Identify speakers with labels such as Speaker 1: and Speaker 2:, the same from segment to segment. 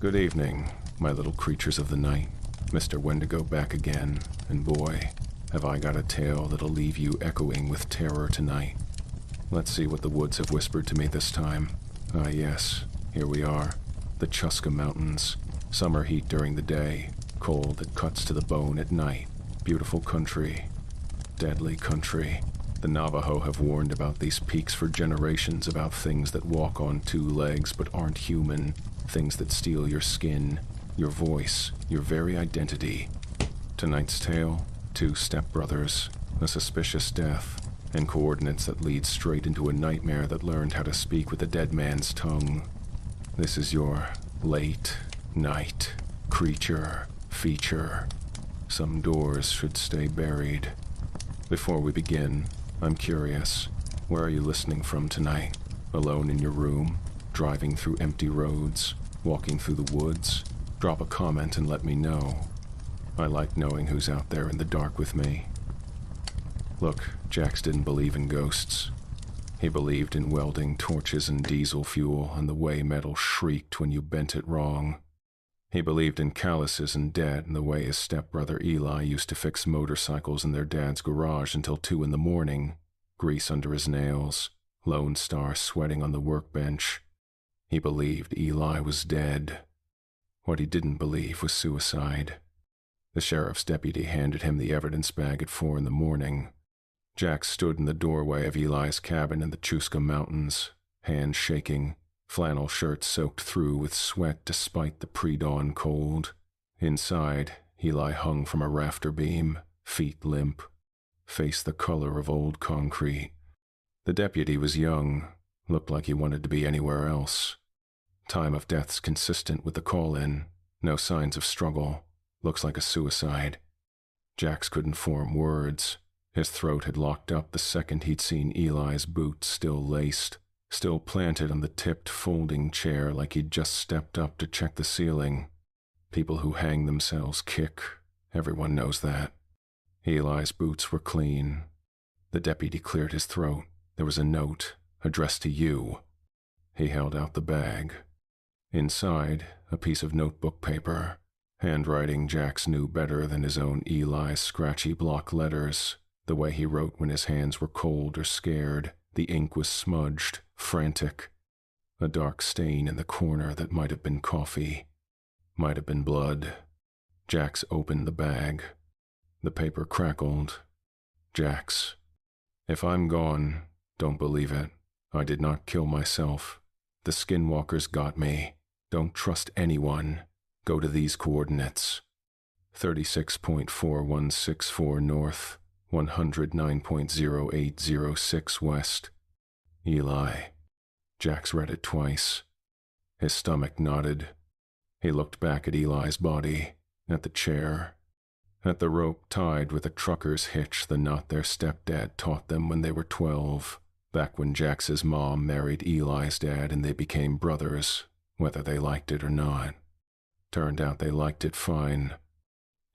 Speaker 1: Good evening, my little creatures of the night. Mr. Wendigo back again, and boy, have I got a tale that'll leave you echoing with terror tonight. Let's see what the woods have whispered to me this time. Ah yes, here we are. The Chuska Mountains. Summer heat during the day, cold that cuts to the bone at night. Beautiful country. Deadly country. The Navajo have warned about these peaks for generations, about things that walk on two legs but aren't human, things that steal your skin, your voice, your very identity. Tonight's tale, two stepbrothers, a suspicious death, and coordinates that lead straight into a nightmare that learned how to speak with a dead man's tongue. This is your late night creature feature. Some doors should stay buried. Before we begin, I'm curious, where are you listening from tonight? Alone in your room? Driving through empty roads? Walking through the woods? Drop a comment and let me know. I like knowing who's out there in the dark with me. Look, Jax didn't believe in ghosts. He believed in welding torches and diesel fuel and the way metal shrieked when you bent it wrong. He believed in calluses and dead and the way his stepbrother Eli used to fix motorcycles in their dad's garage until 2 a.m, grease under his nails, Lone Star sweating on the workbench. He believed Eli was dead. What he didn't believe was suicide. The sheriff's deputy handed him the evidence bag at 4 a.m. Jax stood in the doorway of Eli's cabin in the Chuska Mountains, hands shaking, flannel shirt soaked through with sweat despite the pre-dawn cold. Inside, Eli hung from a rafter beam, feet limp, face the color of old concrete. The deputy was young, looked like he wanted to be anywhere else. Time of death's consistent with the call-in, no signs of struggle, looks like a suicide. Jax couldn't form words. His throat had locked up the second he'd seen Eli's boots still laced, still planted on the tipped folding chair like he'd just stepped up to check the ceiling. People who hang themselves kick. Everyone knows that. Eli's boots were clean. The deputy cleared his throat. There was a note, addressed to you. He held out the bag. Inside, a piece of notebook paper. Handwriting Jax knew better than his own Eli's scratchy block letters. The way he wrote when his hands were cold or scared. The ink was smudged, frantic. A dark stain in the corner that might have been coffee. Might have been blood. Jax opened the bag. The paper crackled. Jax, if I'm gone, don't believe it. I did not kill myself. The Skinwalkers got me. Don't trust anyone. Go to these coordinates. 36.4164 north, 109.0806 west. Eli. Jax read it twice. His stomach knotted. He looked back at Eli's body, at the chair, at the rope tied with a trucker's hitch, the knot their stepdad taught them when they were 12, back when Jax's mom married Eli's dad and they became brothers, whether they liked it or not. Turned out they liked it fine.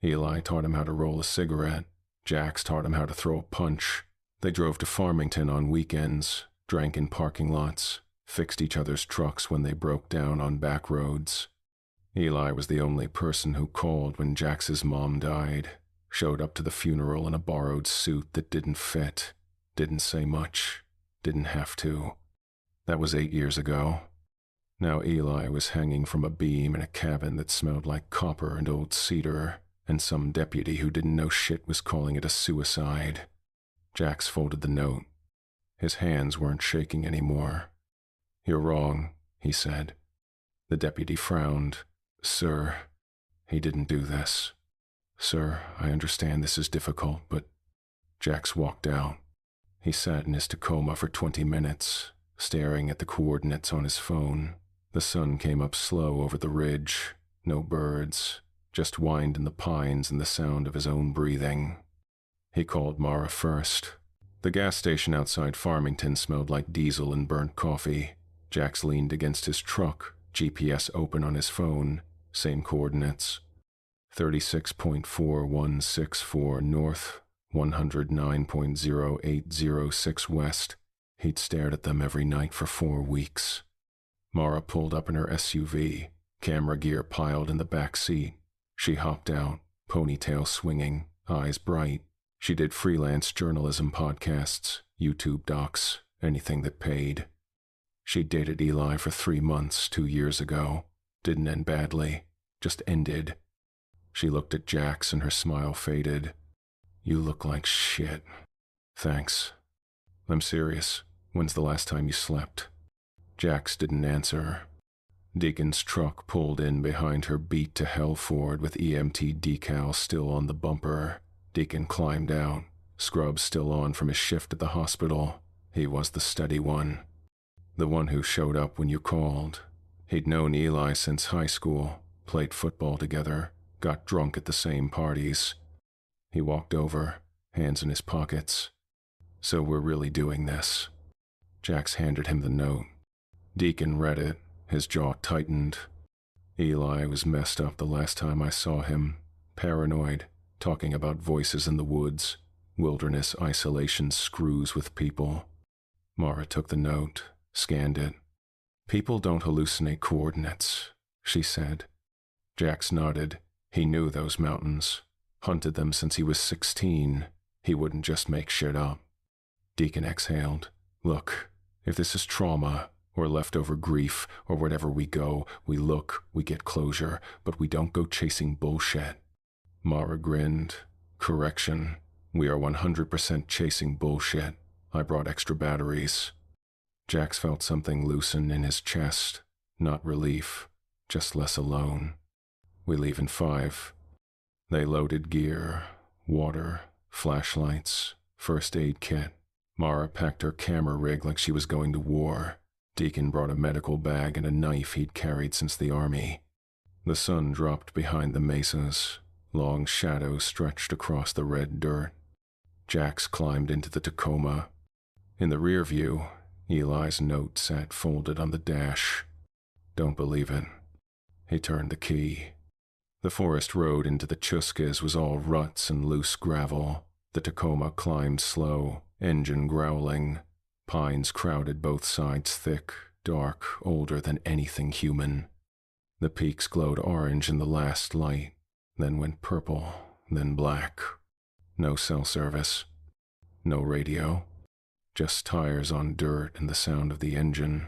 Speaker 1: Eli taught him how to roll a cigarette. Jax taught him how to throw a punch. They drove to Farmington on weekends, drank in parking lots, fixed each other's trucks when they broke down on back roads. Eli was the only person who called when Jax's mom died, showed up to the funeral in a borrowed suit that didn't fit, didn't say much, didn't have to. That was 8 years ago. Now Eli was hanging from a beam in a cabin that smelled like copper and old cedar, and some deputy who didn't know shit was calling it a suicide. Jax folded the note. His hands weren't shaking anymore. "You're wrong," he said. The deputy frowned. "Sir, he didn't do this. Sir, I understand this is difficult, but..." Jax walked out. He sat in his Tacoma for 20 minutes, staring at the coordinates on his phone. The sun came up slow over the ridge. No birds, just whined in the pines and the sound of his own breathing. He called Mara first. The gas station outside Farmington smelled like diesel and burnt coffee. Jax leaned against his truck, GPS open on his phone. Same coordinates. 36.4164 north, 109.0806 west. He'd stared at them every night for 4 weeks. Mara pulled up in her SUV, Camera gear piled in the back seat. She hopped out, ponytail swinging, eyes bright. She did freelance journalism podcasts, YouTube docs, anything that paid. She dated Eli for 3 months 2 years ago. Didn't end badly, just ended. She looked at Jax and her smile faded. You look like shit. Thanks. I'm serious. When's the last time you slept? Jax didn't answer. Deacon's truck pulled in behind her beat to hell Ford with EMT decal still on the bumper. Deacon climbed out, scrubs still on from his shift at the hospital. He was the steady one. The one who showed up when you called. He'd known Eli since high school, played football together, got drunk at the same parties. He walked over, hands in his pockets. So we're really doing this. Jax handed him the note. Deacon read it, his jaw tightened. Eli was messed up the last time I saw him, paranoid, talking about voices in the woods, wilderness isolation screws with people. Mara took the note, scanned it. People don't hallucinate coordinates, she said. Jax nodded. He knew those mountains, hunted them since he was 16. He wouldn't just make shit up. Deacon exhaled. Look, if this is trauma, or leftover grief, or whatever we go, we look, we get closure, but we don't go chasing bullshit. Mara grinned. Correction. We are 100% chasing bullshit. I brought extra batteries. Jax felt something loosen in his chest. Not relief, just less alone. We leave in 5. They loaded gear, water, flashlights, first aid kit. Mara packed her camera rig like she was going to war. Deacon brought a medical bag and a knife he'd carried since the army. The sun dropped behind the mesas. Long shadows stretched across the red dirt. Jax climbed into the Tacoma. In the rear view, Eli's note sat folded on the dash. Don't believe it. He turned the key. The forest road into the Chuskas was all ruts and loose gravel. The Tacoma climbed slow, engine growling. Pines crowded both sides thick, dark, older than anything human. The peaks glowed orange in the last light, then went purple, then black. No cell service. No radio. Just tires on dirt and the sound of the engine.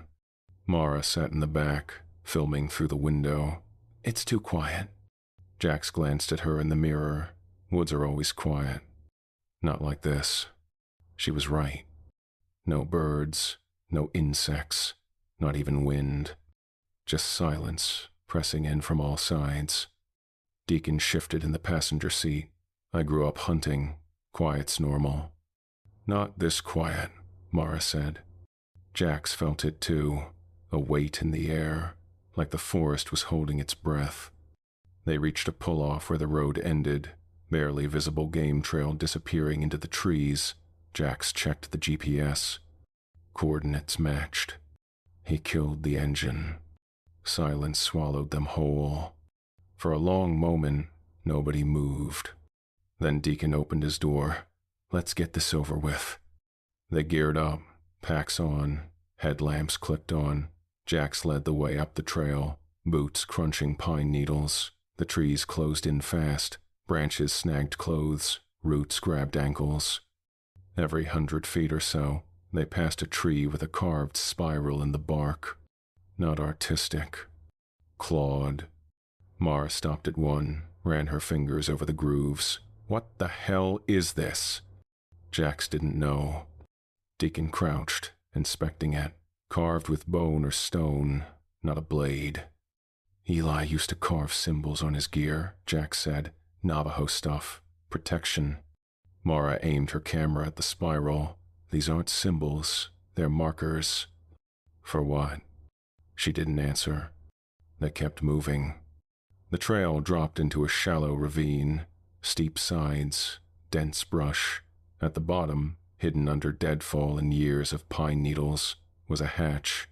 Speaker 1: Mara sat in the back, filming through the window. It's too quiet. Jax glanced at her in the mirror. Woods are always quiet. Not like this. She was right. No birds, no insects, not even wind. Just silence, pressing in from all sides. Deacon shifted in the passenger seat. I grew up hunting. Quiet's normal. Not this quiet, Mara said. Jax felt it too, a weight in the air, like the forest was holding its breath. They reached a pull-off where the road ended, barely visible game trail disappearing into the trees. Jax checked the GPS. Coordinates matched. He killed the engine. Silence swallowed them whole. For a long moment, nobody moved. Then Deacon opened his door. Let's get this over with. They geared up, packs on, headlamps clicked on. Jax led the way up the trail, boots crunching pine needles. The trees closed in fast, branches snagged clothes, roots grabbed ankles. Every 100 feet or so, they passed a tree with a carved spiral in the bark. Not artistic. Clawed. Mara stopped at one, ran her fingers over the grooves. What the hell is this? Jax didn't know. Deacon crouched, inspecting it. Carved with bone or stone, not a blade. Eli used to carve symbols on his gear, Jax said. Navajo stuff. Protection. Mara aimed her camera at the spiral. These aren't symbols, they're markers. For what? She didn't answer. They kept moving. The trail dropped into a shallow ravine, steep sides, dense brush. At the bottom, hidden under deadfall and years of pine needles, was a hatch.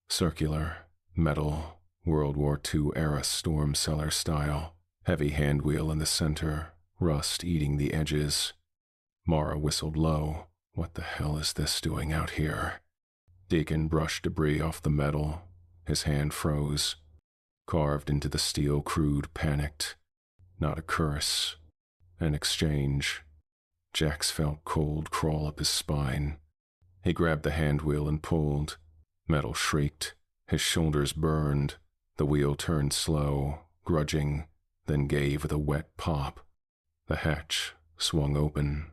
Speaker 1: Circular, metal, World War II era storm cellar style. Heavy handwheel in the center, rust eating the edges. Mara whistled low. What the hell is this doing out here? Deacon brushed debris off the metal. His hand froze. carved into the steel crude panicked. Not a curse. An exchange. Jax felt cold crawl up his spine. He grabbed the handwheel and pulled. Metal shrieked. His shoulders burned. The wheel turned slow, grudging, then gave with a wet pop. The hatch swung open.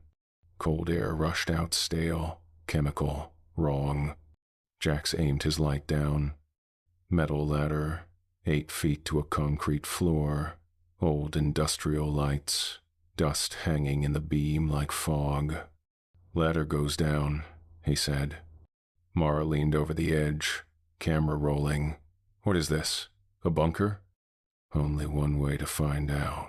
Speaker 1: Cold air rushed out, stale, chemical, wrong. Jax aimed his light down. Metal ladder, 8 feet to a concrete floor. Old industrial lights, dust hanging in the beam like fog. Ladder goes down, he said. Mara leaned over the edge, camera rolling. What is this? A bunker? Only one way to find out.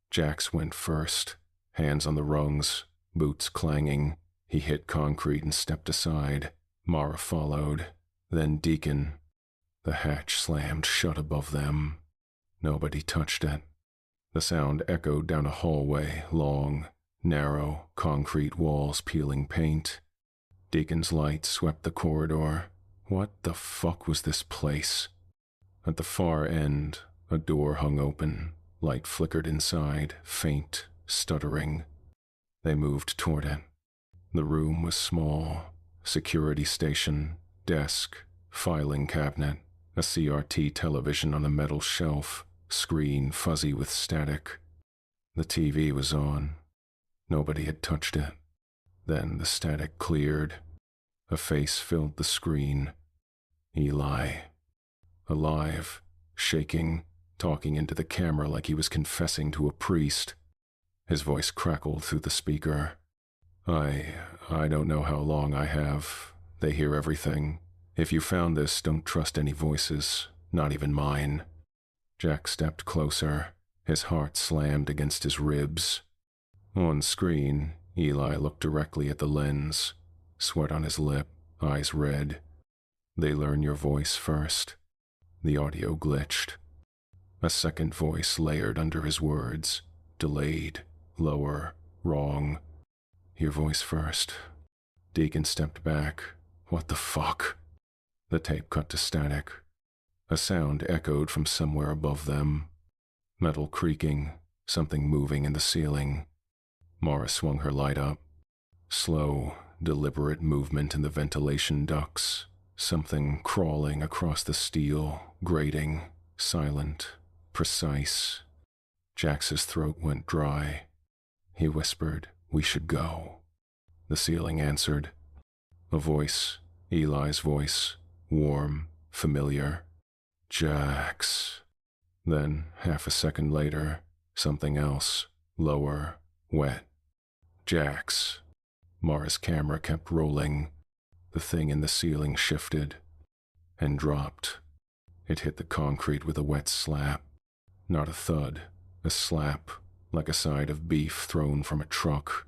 Speaker 1: Jax went first, hands on the rungs, boots clanging. He hit concrete and stepped aside. Mara followed, then Deacon. The hatch slammed shut above them. Nobody touched it. The sound echoed down a hallway, long, narrow, concrete walls peeling paint. Deacon's light swept the corridor. What the fuck was this place? At the far end, a door hung open. Light flickered inside, faint, stuttering. They moved toward it. The room was small. Security station, desk, filing cabinet, a CRT television on a metal shelf, screen fuzzy with static. The TV was on. Nobody had touched it. Then the static cleared. A face filled the screen. Eli. Alive, shaking, talking into the camera like he was confessing to a priest. His voice crackled through the speaker. I don't know how long I have. They hear everything. If you found this, don't trust any voices, not even mine. Jack stepped closer. His heart slammed against his ribs. On screen, Eli looked directly at the lens, sweat on his lip, eyes red. They learn your voice first. The audio glitched. A second voice layered under his words, delayed, lower, wrong. Your voice first. Deacon stepped back. What the fuck? The tape cut to static. A sound echoed from somewhere above them. Metal creaking, something moving in the ceiling. Mara swung her light up. Slow, deliberate movement in the ventilation ducts. Something crawling across the steel, grating, silent, precise. Jax's throat went dry. He whispered, "We should go." The ceiling answered. A voice, Eli's voice, warm, familiar. Jax. Then, half a second later, something else, lower, wet. Jax. Mara's camera kept rolling. The thing in the ceiling shifted and dropped. It hit the concrete with a wet slap. Not a thud, a slap, like a side of beef thrown from a truck.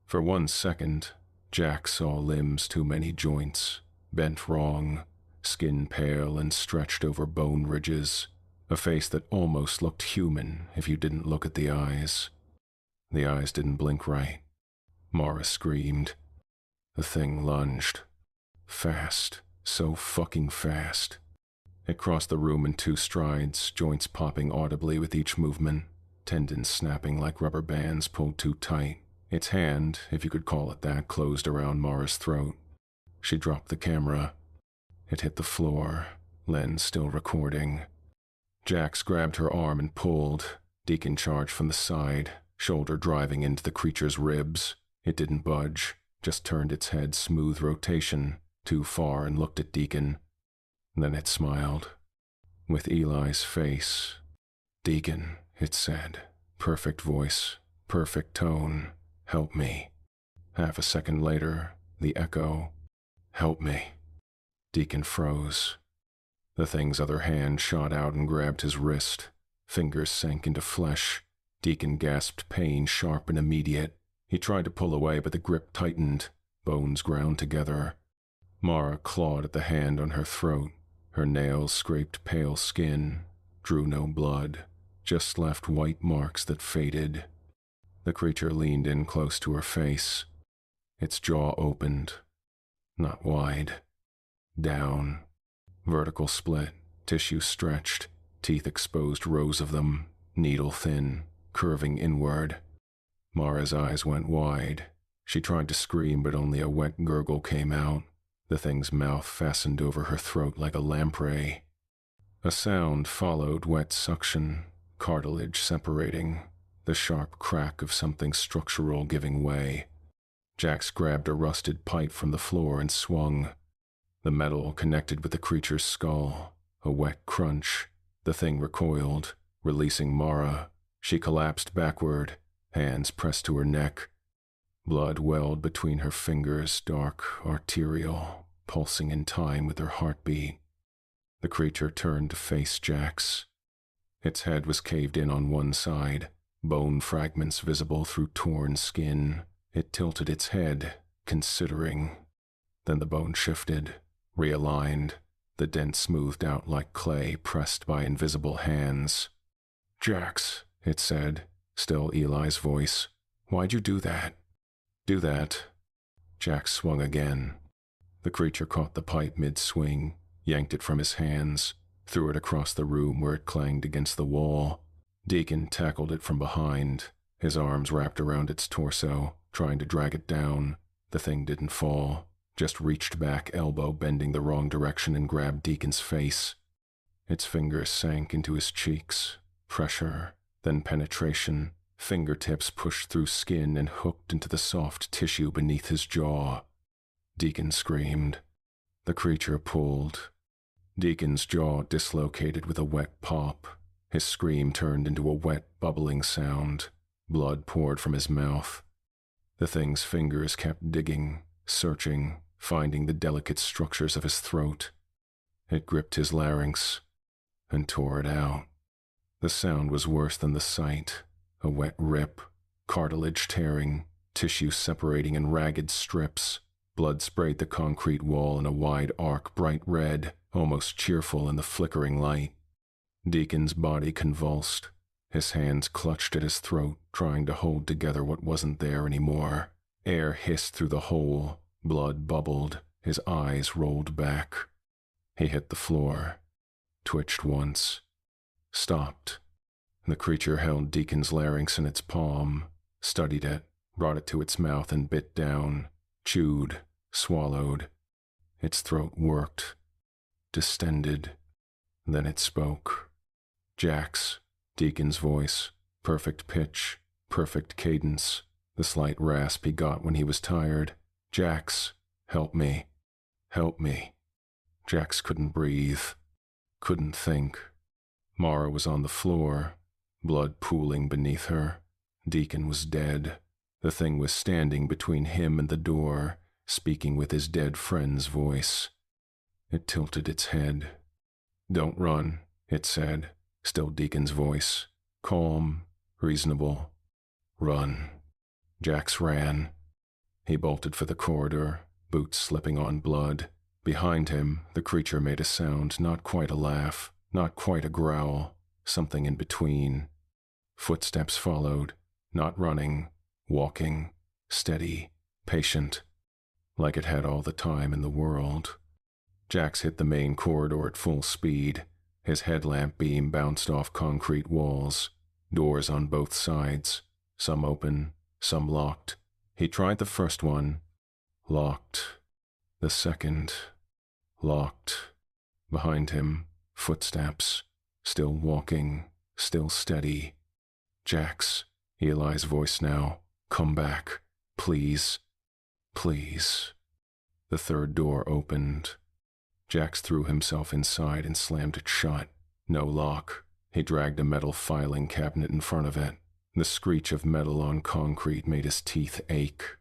Speaker 1: For 1 second, Jack saw limbs too many joints, bent wrong, skin pale and stretched over bone ridges, a face that almost looked human if you didn't look at the eyes. The eyes didn't blink right. Mara screamed. The thing lunged. Fast, so fucking fast. It crossed the room in 2 strides, joints popping audibly with each movement, tendons snapping like rubber bands pulled too tight. Its hand, if you could call it that, closed around Mara's throat. She dropped the camera. It hit the floor, lens still recording. Jax grabbed her arm and pulled. Deacon charged from the side, shoulder driving into the creature's ribs. It didn't budge, just turned its head smooth rotation, too far, and looked at Deacon. Then it smiled. With Eli's face. "Deacon," it said. Perfect voice, perfect tone. "Help me." Half a second later, the echo. "Help me." Deacon froze. The thing's other hand shot out and grabbed his wrist. Fingers sank into flesh. Deacon gasped pain, sharp and immediate. He tried to pull away, but the grip tightened. Bones ground together. Mara clawed at the hand on her throat. Her nails scraped pale skin. Drew no blood. Just left white marks that faded. The creature leaned in close to her face. Its jaw opened. Not wide. Down. Vertical split. Tissue stretched. teeth exposed, rows of them, needle thin, curving inward. Mara's eyes went wide. She tried to scream, but only a wet gurgle came out. The thing's mouth fastened over her throat like a lamprey. A sound followed, wet suction, cartilage separating, the sharp crack of something structural giving way. Jax grabbed a rusted pipe from the floor and swung. The metal connected with the creature's skull. A wet crunch. The thing recoiled, releasing Mara. She collapsed backward, hands pressed to her neck. Blood welled between her fingers, dark, arterial, pulsing in time with her heartbeat. The creature turned to face Jax. Its head was caved in on one side, bone fragments visible through torn skin. It tilted its head, considering. Then the bone shifted, realigned, the dent smoothed out like clay pressed by invisible hands. "Jax," it said, still Eli's voice. "Why'd you do that?" "Do that?" Jax swung again. The creature caught the pipe mid-swing, yanked it from his hands, threw it across the room where it clanged against the wall. Deacon tackled it from behind, his arms wrapped around its torso, trying to drag it down. The thing didn't fall, just reached back, elbow bending the wrong direction, and grabbed Deacon's face. Its fingers sank into his cheeks. Pressure, then penetration. Fingertips pushed through skin and hooked into the soft tissue beneath his jaw. Deacon screamed. The creature pulled. Deacon's jaw dislocated with a wet pop. His scream turned into a wet, bubbling sound. Blood poured from his mouth. The thing's fingers kept digging, searching, finding the delicate structures of his throat. It gripped his larynx and tore it out. The sound was worse than the sight. A wet rip, cartilage tearing, tissue separating in ragged strips. Blood sprayed the concrete wall in a wide arc, bright red, almost cheerful in the flickering light. Deacon's body convulsed. His hands clutched at his throat, trying to hold together what wasn't there anymore. Air hissed through the hole. Blood bubbled. His eyes rolled back. He hit the floor. Twitched once. Stopped. The creature held Deacon's larynx in its palm, studied it, brought it to its mouth and bit down, chewed, swallowed. Its throat worked, distended. Then it spoke. Jax, Deacon's voice, perfect pitch, perfect cadence, the slight rasp he got when he was tired. "Jax, help me. Help me." Jax couldn't breathe, couldn't think. Mara was on the floor, blood pooling beneath her. Deacon was dead. The thing was standing between him and the door, speaking with his dead friend's voice. It tilted its head. "Don't run," it said, still Deacon's voice. Calm, reasonable. "Run." Jax ran. He bolted for the corridor, boots slipping on blood. Behind him, the creature made a sound, not quite a laugh, not quite a growl, something in between. Footsteps followed, not running, walking, steady, patient, like it had all the time in the world. Jax hit the main corridor at full speed. His headlamp beam bounced off concrete walls, doors on both sides, some open, some locked. He tried the first one. Locked. The second. Locked. Behind him, footsteps. Still walking, still steady. "Jax," Eli's voice now. "Come back. Please. Please." The third door opened. Jax threw himself inside and slammed it shut. No lock. He dragged a metal filing cabinet in front of it. The screech of metal on concrete made his teeth ache.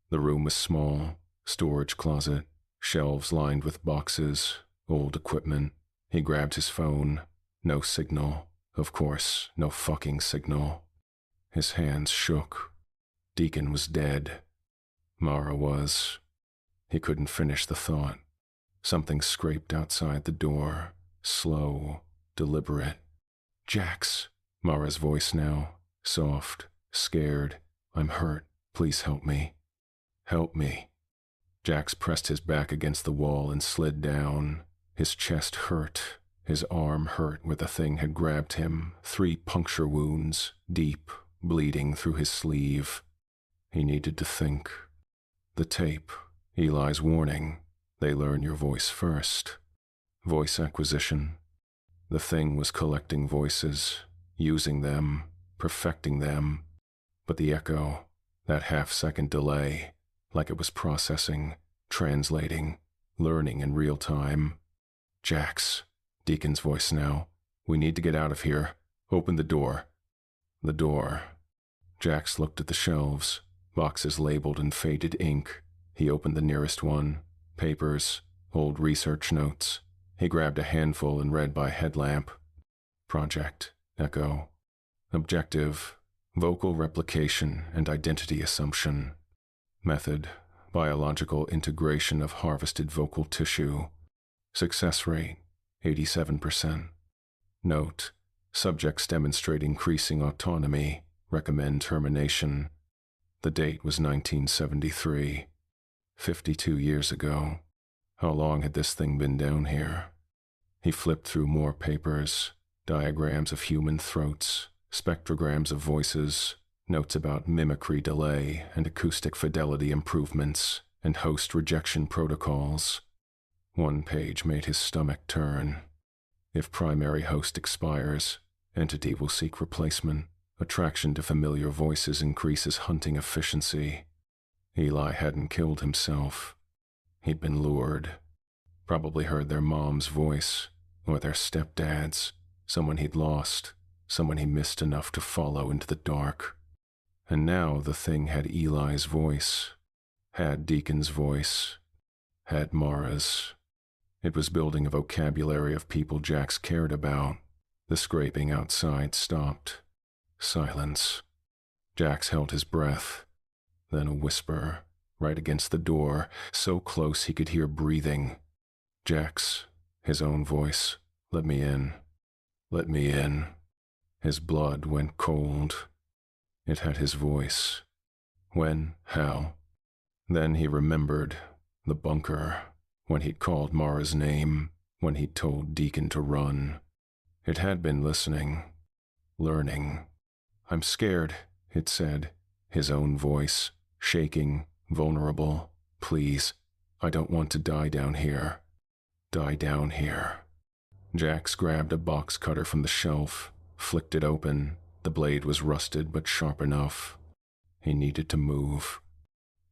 Speaker 1: The room was small. Storage closet. Shelves lined with boxes. Old equipment. He grabbed his phone. No signal. Of course, no fucking signal. His hands shook. Deacon was dead. Mara was. He couldn't finish the thought. Something scraped outside the door. Slow, deliberate. "Jax," Mara's voice now. Soft, scared. "I'm hurt. Please help me. Help me." Jax pressed his back against the wall and slid down. His chest hurt. His arm hurt where the thing had grabbed him, 3 puncture wounds, deep, bleeding through his sleeve. He needed to think. The tape, Eli's warning, they learn your voice first. Voice acquisition. The thing was collecting voices, using them, perfecting them. But the echo, that half-second delay, like it was processing, translating, learning in real time. Jax, Deacon's voice now. We need to get out of here. Open the door. The door. Jax looked at the shelves, boxes labeled in faded ink. He opened the nearest one. Papers, old research notes. He grabbed a handful and read by headlamp. Project, Echo. Objective, vocal replication and identity assumption. Method, biological integration of harvested vocal tissue. Success rate, 87%. Note, subjects demonstrate increasing autonomy, recommend termination. The date was 1973, 52 years ago. How long had this thing been down here? He flipped through more papers, diagrams of human throats, spectrograms of voices, notes about mimicry delay and acoustic fidelity improvements, and host rejection protocols. One page made his stomach turn. If primary host expires, entity will seek replacement. Attraction to familiar voices increases hunting efficiency. Eli hadn't killed himself. He'd been lured. Probably heard their mom's voice, or their stepdad's, someone he'd lost, someone he missed enough to follow into the dark. And now the thing had Eli's voice, had Deacon's voice, had Mara's. It was building a vocabulary of people Jax cared about. The scraping outside stopped. Silence. Jax held his breath. Then a whisper, right against the door, so close he could hear breathing. Jax, his own voice, let me in. Let me in. His blood went cold. It had his voice. When? How? Then he remembered. The bunker. When he'd called Mara's name. When he'd told Deacon to run. It had been listening. Learning. I'm scared, it said. His own voice. Shaking. Vulnerable. Please. I don't want to die down here. Die down here. Jax grabbed a box cutter from the shelf, flicked it open. The blade was rusted but sharp enough. He needed to move.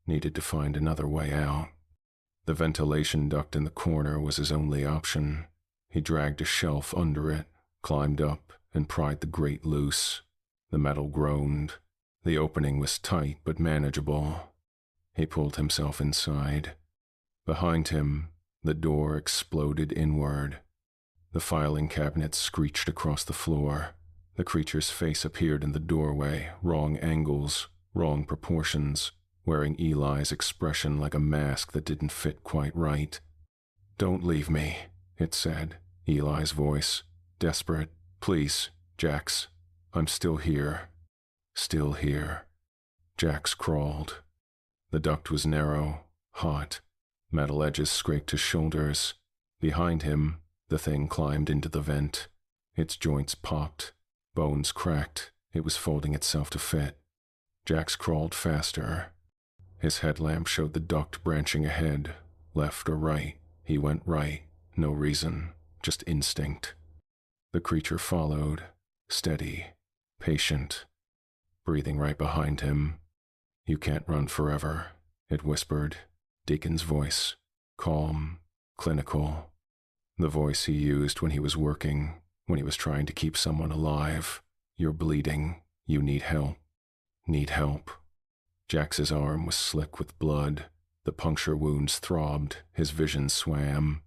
Speaker 1: Needed to find another way out. The ventilation duct in the corner was his only option. He dragged a shelf under it, climbed up, and pried the grate loose. The metal groaned. The opening was tight but manageable. He pulled himself inside. Behind him, the door exploded inward. The filing cabinet screeched across the floor. The creature's face appeared in the doorway, wrong angles, wrong proportions, wearing Eli's expression like a mask that didn't fit quite right. Don't leave me, it said, Eli's voice, desperate. Please, Jax, I'm still here. Still here. Jax crawled. The duct was narrow, hot. Metal edges scraped his shoulders. Behind him, the thing climbed into the vent. Its joints popped. Bones cracked. It was folding itself to fit. Jax crawled faster. His headlamp showed the duct branching ahead, left or right. He went right. No reason, just instinct. The creature followed, steady, patient, breathing right behind him. You can't run forever, it whispered. Deacon's voice, calm, clinical. The voice he used when he was working, when he was trying to keep someone alive. You're bleeding. You need help. Need help. Jax's arm was slick with blood. The puncture wounds throbbed. His vision swam.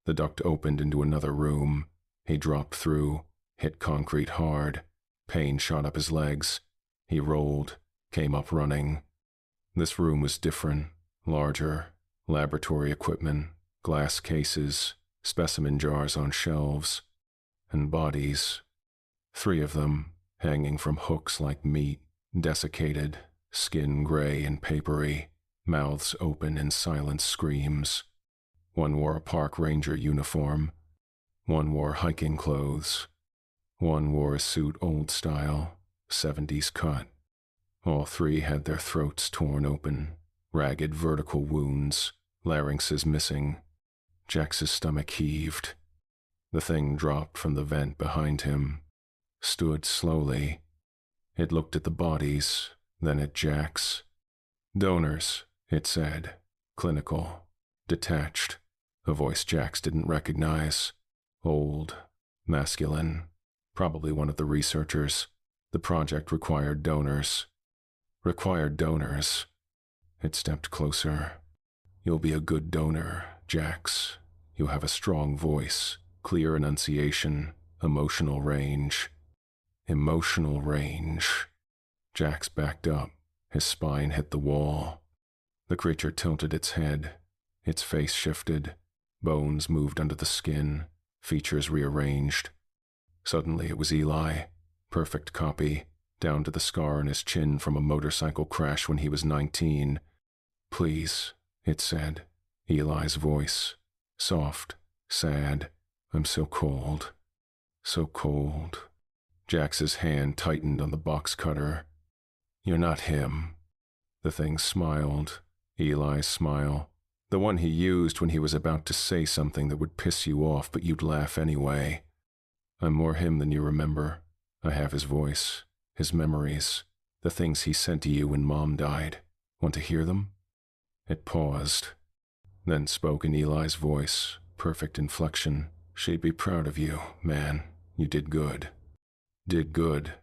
Speaker 1: The duct opened into another room. He dropped through, hit concrete hard. Pain shot up his legs. He rolled, came up running. This room was different, larger. Laboratory equipment, glass cases, specimen jars on shelves, and bodies. 3 of them, hanging from hooks like meat, desiccated, skin gray and papery, mouths open in silent screams. One wore a park ranger uniform. One wore hiking clothes. One wore a suit old style, 70s cut. All three had their throats torn open, ragged vertical wounds, larynxes missing. Jax's stomach heaved. The thing dropped from the vent behind him, stood slowly. It looked at the bodies, then at Jax. Donors, it said, clinical, detached, a voice Jax didn't recognize. Old, masculine, probably one of the researchers. The project required donors. Required donors. It stepped closer. You'll be a good donor, Jax. You have a strong voice, clear enunciation, emotional range. Emotional range. Jax backed up. His spine hit the wall. The creature tilted its head. Its face shifted. Bones moved under the skin, features rearranged. Suddenly it was Eli. Perfect copy, down to the scar on his chin from a motorcycle crash when he was 19. Please, it said. Eli's voice. Soft, sad. I'm so cold. So cold. Jax's hand tightened on the box cutter. You're not him. The thing smiled. Eli's smile. The one he used when he was about to say something that would piss you off, but you'd laugh anyway. I'm more him than you remember. I have his voice, his memories, the things he said to you when Mom died. Want to hear them? It paused, then spoke in Eli's voice, perfect inflection. She'd be proud of you, man. You did good. Did good.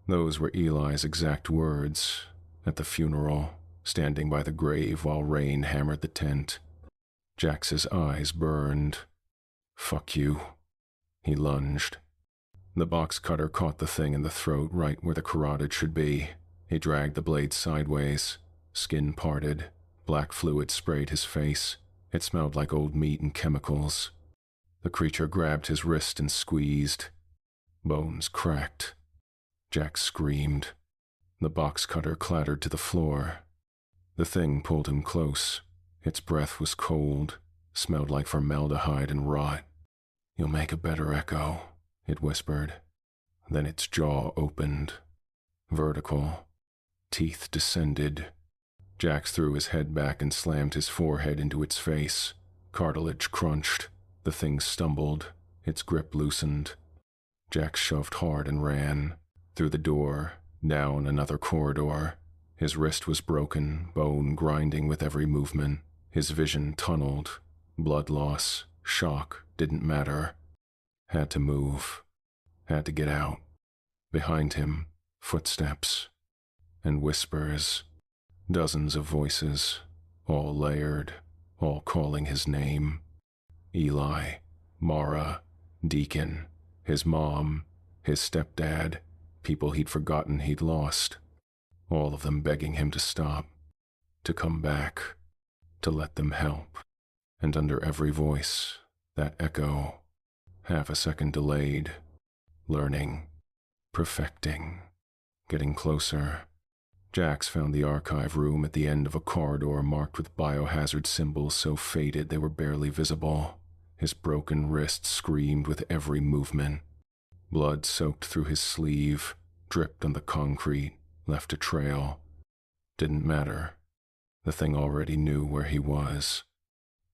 Speaker 1: Those were Eli's exact words at the funeral, standing by the grave while rain hammered the tent. Jax's eyes burned. Fuck you. He lunged. The box cutter caught the thing in the throat right where the carotid should be. He dragged the blade sideways. Skin parted. Black fluid sprayed his face. It smelled like old meat and chemicals. The creature grabbed his wrist and squeezed. Bones cracked. Jax screamed. The box cutter clattered to the floor. The thing pulled him close. Its breath was cold, smelled like formaldehyde and rot. You'll make a better Echo, it whispered. Then its jaw opened. Vertical. Teeth descended. Jax threw his head back and slammed his forehead into its face. Cartilage crunched. The thing stumbled. Its grip loosened. Jax shoved hard and ran. Through the door, down another corridor. His wrist was broken, bone grinding with every movement. His vision tunneled. Blood loss, shock, didn't matter. Had to move. Had to get out. Behind him, footsteps. And whispers. Dozens of voices, all layered, all calling his name. Eli, Mara, Deacon, his mom, his stepdad, people he'd forgotten he'd lost. All of them begging him to stop, to come back, to let them help. And under every voice, that echo, half a second delayed, learning, perfecting, getting closer. Jax found the archive room at the end of a corridor marked with biohazard symbols so faded they were barely visible. His broken wrist screamed with every movement. Blood soaked through his sleeve, dripped on the concrete, left a trail. Didn't matter. The thing already knew where he was.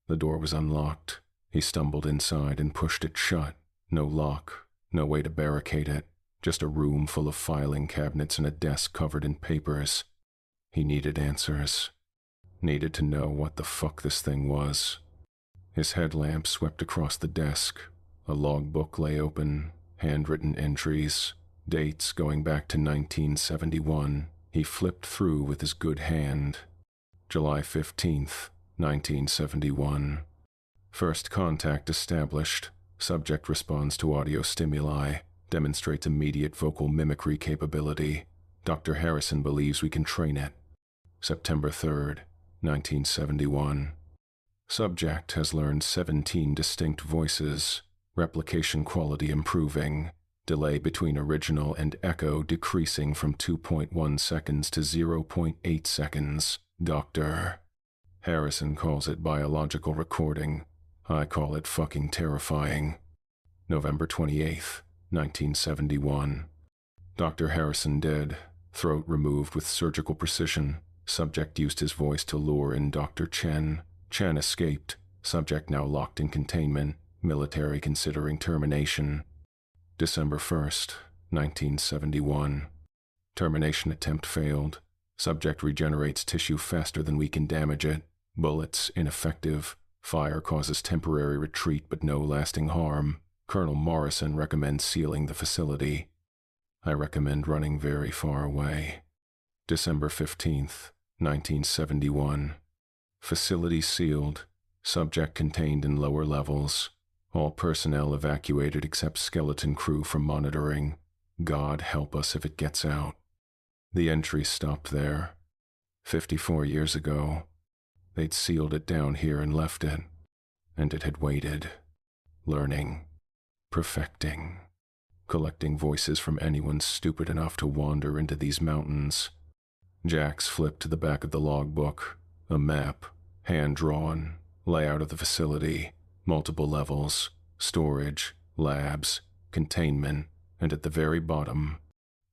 Speaker 1: The door was unlocked. He stumbled inside and pushed it shut. No lock, no way to barricade it. Just a room full of filing cabinets and a desk covered in papers. He needed answers. Needed to know what the fuck this thing was. His headlamp swept across the desk. A logbook lay open, handwritten entries, dates going back to 1971. He flipped through with his good hand. July 15th, 1971. First contact established. Subject responds to audio stimuli. Demonstrates immediate vocal mimicry capability. Dr. Harrison believes we can train it. September 3rd, 1971. Subject has learned 17 distinct voices. Replication quality improving. Delay between original and echo decreasing from 2.1 seconds to 0.8 seconds. Dr. Harrison calls it biological recording. I call it fucking terrifying. November 28th, 1971. Dr. Harrison dead, throat removed with surgical precision. Subject used his voice to lure in Dr. Chen. Chen escaped. Subject now locked in containment. Military considering termination. December 1st, 1971. Termination attempt failed. Subject regenerates tissue faster than we can damage it. Bullets ineffective. Fire causes temporary retreat but no lasting harm. Colonel Morrison recommends sealing the facility. I recommend running very far away. December 15th, 1971. Facility sealed. Subject contained in lower levels. All personnel evacuated except skeleton crew from monitoring. God help us if it gets out. The entry stopped there. 54 years ago, they'd sealed it down here and left it. And it had waited. Learning. Perfecting. Collecting voices from anyone stupid enough to wander into these mountains. Jax flipped to the back of the logbook. A map, hand-drawn, layout of the facility, multiple levels, storage, labs, containment, and at the very bottom,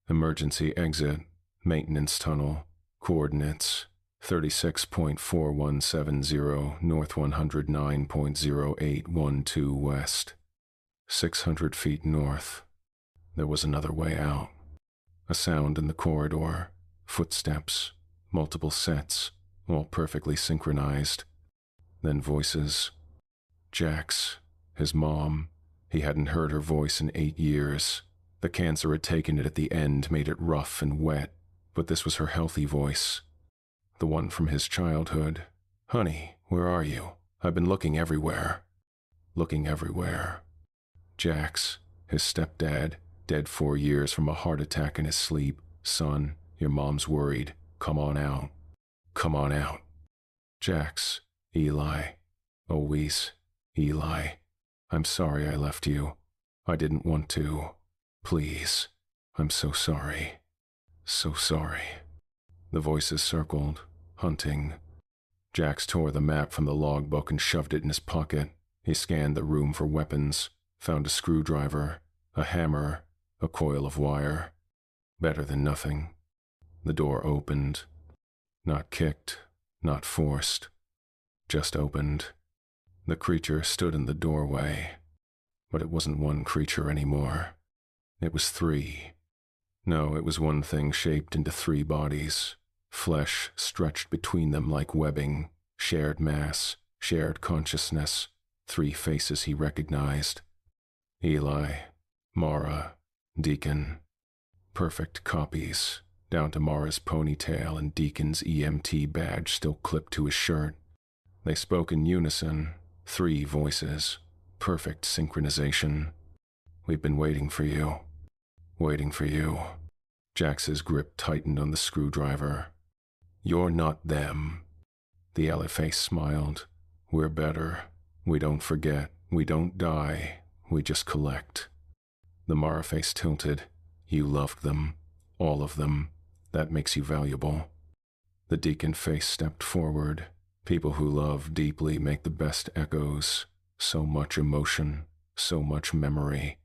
Speaker 1: emergency exit, maintenance tunnel, coordinates, 36.4170 north 109.0812 west, 600 feet north. There was another way out. A sound in the corridor, footsteps, multiple sets, all perfectly synchronized. Then voices. Jax, his mom. He hadn't heard her voice in 8 years. The cancer had taken it at the end, made it rough and wet, but this was her healthy voice. The one from his childhood. Honey, where are you? I've been looking everywhere. Looking everywhere. Jax, his stepdad, dead 4 years from a heart attack in his sleep. Son, your mom's worried. Come on out. Come on out. Jax, Eli. Always, Eli. I'm sorry I left you. I didn't want to. Please. I'm so sorry. So sorry. The voices circled, hunting. Jax tore the map from the logbook and shoved it in his pocket. He scanned the room for weapons, found a screwdriver, a hammer, a coil of wire. Better than nothing. The door opened. Not kicked, not forced. Just opened. The creature stood in the doorway. But it wasn't one creature anymore. It was 3. No, it was one thing shaped into 3 bodies. Flesh stretched between them like webbing. Shared mass, shared consciousness. 3 faces he recognized. Eli, Mara, Deacon. Perfect copies, down to Mara's ponytail and Deacon's EMT badge still clipped to his shirt. They spoke in unison, 3 voices, perfect synchronization. We've been waiting for you. Waiting for you. Jax's grip tightened on the screwdriver. You're not them. The LFA smiled. We're better. We don't forget. We don't die. We just collect. The Mara face tilted. You loved them. All of them. That makes you valuable. The Deacon face stepped forward. People who love deeply make the best echoes. So much emotion. So much memory.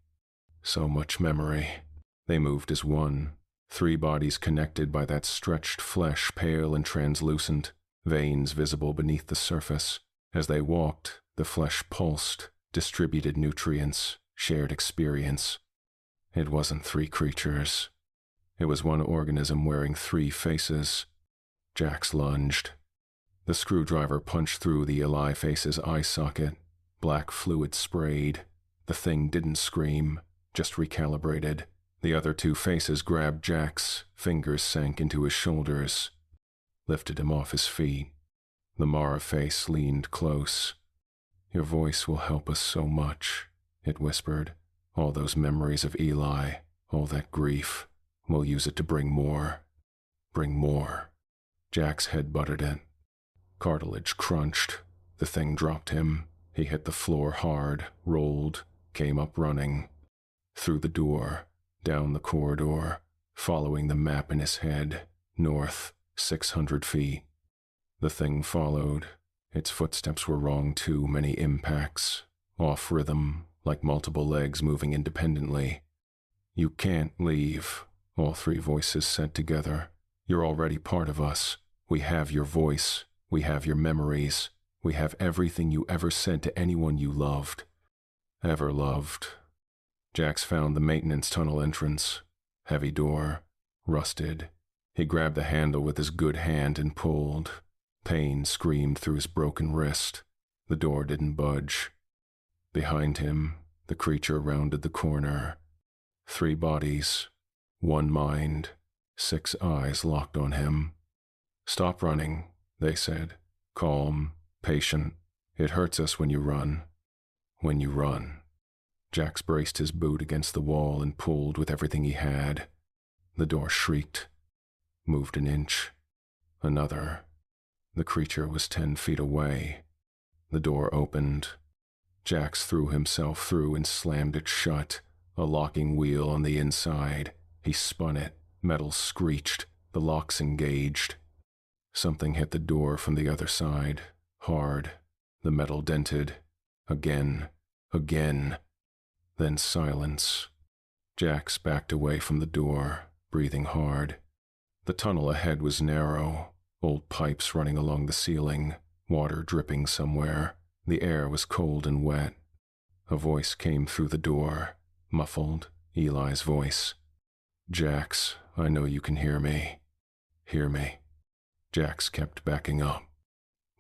Speaker 1: So much memory. They moved as one. 3 bodies connected by that stretched flesh, pale and translucent, veins visible beneath the surface. As they walked, the flesh pulsed, distributed nutrients, shared experience. It wasn't 3 creatures. It was one organism wearing 3 faces. Jax lunged. The screwdriver punched through the Eli face's eye socket. Black fluid sprayed. The thing didn't scream, just recalibrated. The other 2 faces grabbed Jax, fingers sank into his shoulders, lifted him off his feet. The Mara face leaned close. Your voice will help us so much, it whispered. All those memories of Eli, all that grief, we'll use it to bring more. Bring more. Jax's head butted it. Cartilage crunched. The thing dropped him. He hit the floor hard, rolled, came up running. Through the door, down the corridor, following the map in his head, north, 600 feet. The thing followed. Its footsteps were wrong too, many impacts. Off rhythm, like multiple legs moving independently. "You can't leave," all three voices said together. "You're already part of us. We have your voice. We have your memories. We have everything you ever said to anyone you loved. Ever loved." Jax found the maintenance tunnel entrance. Heavy door. Rusted. He grabbed the handle with his good hand and pulled. Pain screamed through his broken wrist. The door didn't budge. Behind him, the creature rounded the corner. 3 bodies. 1 mind. 6 eyes locked on him. "Stop running," they said. Calm, patient. "It hurts us when you run." When you run. Jax braced his boot against the wall and pulled with everything he had. The door shrieked. Moved an inch. Another. The creature was 10 feet away. The door opened. Jax threw himself through and slammed it shut, a locking wheel on the inside. He spun it. Metal screeched. The locks engaged. Something hit the door from the other side. Hard. The metal dented. Again. Again. Then silence. Jax backed away from the door, breathing hard. The tunnel ahead was narrow, old pipes running along the ceiling, water dripping somewhere. The air was cold and wet. A voice came through the door, muffled, Eli's voice. "Jax, I know you can hear me. Hear me." Jax kept backing up.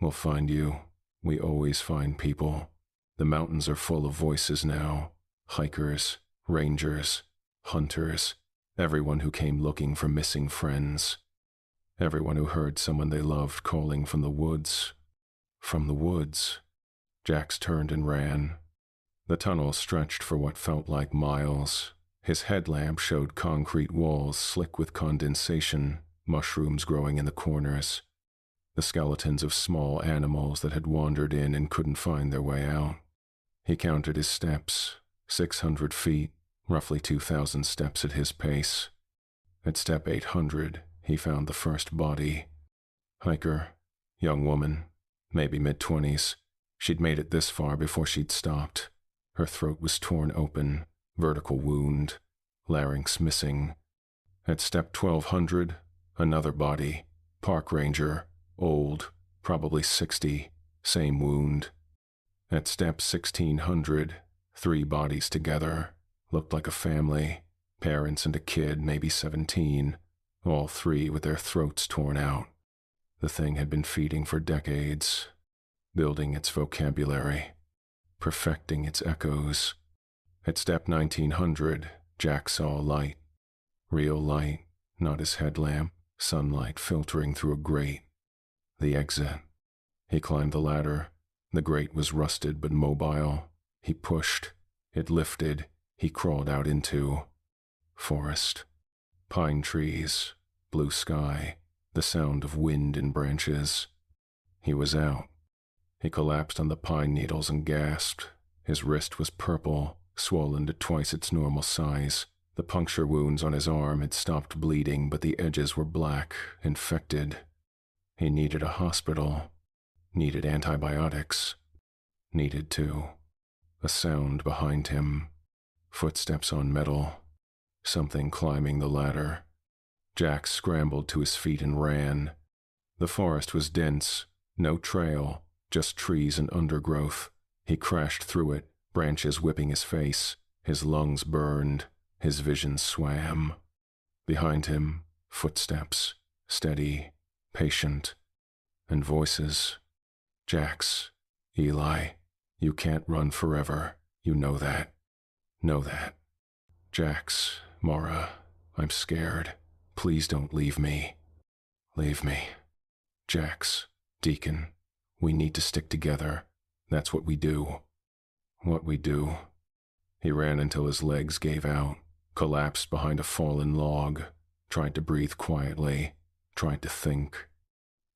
Speaker 1: "We'll find you. We always find people. The mountains are full of voices now. Hikers, rangers, hunters, everyone who came looking for missing friends. Everyone who heard someone they loved calling from the woods. From the woods." Jax turned and ran. The tunnel stretched for what felt like miles. His headlamp showed concrete walls slick with condensation, mushrooms growing in the corners. The skeletons of small animals that had wandered in and couldn't find their way out. He counted his steps. 600 feet, roughly 2,000 steps at his pace. At step 800, he found the first body. Hiker, young woman, maybe mid-20s. She'd made it this far before she'd stopped. Her throat was torn open, vertical wound, larynx missing. At step 1200, another body, park ranger, old, probably 60, same wound. At step 1600, 3 bodies together, looked like a family, parents and a kid, maybe 17, all 3 with their throats torn out. The thing had been feeding for decades, building its vocabulary, perfecting its echoes. At step 1900, Jax saw light. Real light, not his headlamp, sunlight filtering through a grate. The exit. He climbed the ladder. The grate was rusted but mobile. He pushed. It lifted. He crawled out into forest. Pine trees. Blue sky. The sound of wind in branches. He was out. He collapsed on the pine needles and gasped. His wrist was purple, swollen to twice its normal size. The puncture wounds on his arm had stopped bleeding, but the edges were black, infected. He needed a hospital. Needed antibiotics. Needed to. A sound behind him. Footsteps on metal. Something climbing the ladder. Jax scrambled to his feet and ran. The forest was dense. No trail. Just trees and undergrowth. He crashed through it, branches whipping his face. His lungs burned. His vision swam. Behind him, footsteps. Steady. Patient. And voices. "Jax. Eli. You can't run forever. You know that. Know that. Jax. Mara. I'm scared. Please don't leave me. Leave me. Jax. Deacon. We need to stick together. That's what we do. What we do." He ran until his legs gave out, collapsed behind a fallen log, tried to breathe quietly, tried to think.